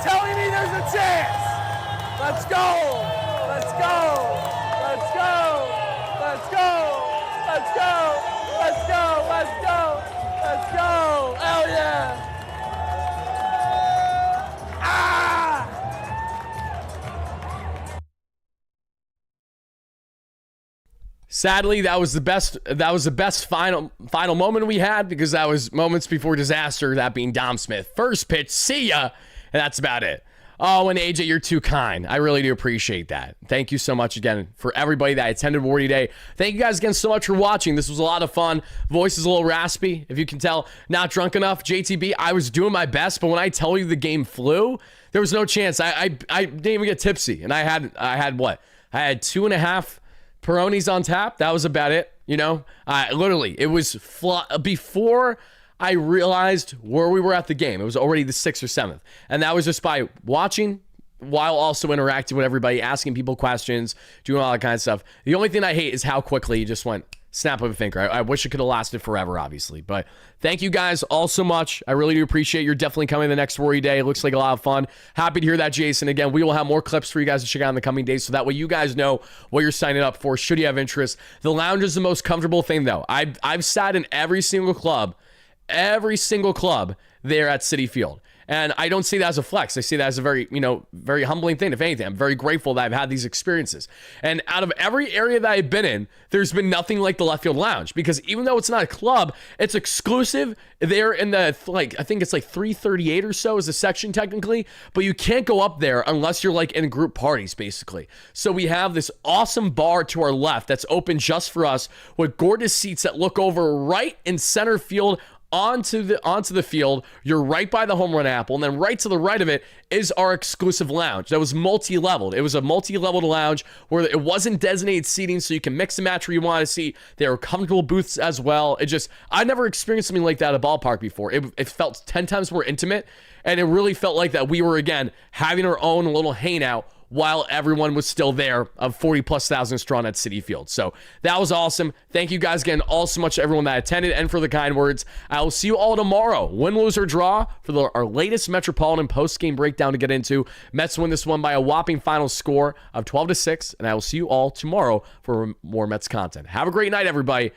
Telling me there's a chance. Let's go. Let's go. Let's go. Let's go. Let's go. Let's go. Let's go. Let's go. Hell yeah. Ah! Sadly, that was the best final moment we had because that was moments before disaster, that being Dom Smith. First pitch, see ya. And that's about it. Oh, and AJ, you're too kind. I really do appreciate that. Thank you so much again for everybody that attended Wardy Day. Thank you guys again so much for watching. This was a lot of fun. Voice is a little raspy, if you can tell. Not drunk enough. JTB, I was doing my best, but when I tell you the game flew, there was no chance. I didn't even get tipsy. And I had what? I had 2.5 Peronis on tap. That was about it. You know, literally, it was before I realized where we were at the game. It was already the 6th or 7th. And that was just by watching while also interacting with everybody, asking people questions, doing all that kind of stuff. The only thing I hate is how quickly it just went snap of a finger. I wish it could have lasted forever, obviously. But thank you guys all so much. I really do appreciate you're definitely coming the next Wardy Day. It looks like a lot of fun. Happy to hear that, Jason. Again, we will have more clips for you guys to check out in the coming days, so that way you guys know what you're signing up for should you have interest. The lounge is the most comfortable thing, though. I've sat in every single club there at Citi Field. And I don't see that as a flex. I see that as a very, very humbling thing. If anything, I'm very grateful that I've had these experiences. And out of every area that I've been in, there's been nothing like the left field lounge, because even though it's not a club, it's exclusive. They're in the, I think it's like 338 or so is the section technically, but you can't go up there unless you're like in group parties, basically. So we have this awesome bar to our left that's open just for us with gorgeous seats that look over right in center field onto the field. You're right by the home run apple, and then right to the right of it is our exclusive lounge that was multi-leveled. It was a multi-leveled lounge where it wasn't designated seating, so you can mix and match where you want to see. There were comfortable booths as well. I never experienced something like that at a ballpark before. It felt 10 times more intimate, and it really felt like that we were, again, having our own little hangout while everyone was still there of 40,000+ strong at Citi Field. So that was awesome. Thank you guys again all so much to everyone that attended and for the kind words. I will see you all tomorrow. Win, lose, or draw for our latest Metropolitan post-game breakdown to get into. Mets win this one by a whopping final score of 12-6, and I will see you all tomorrow for more Mets content. Have a great night, everybody.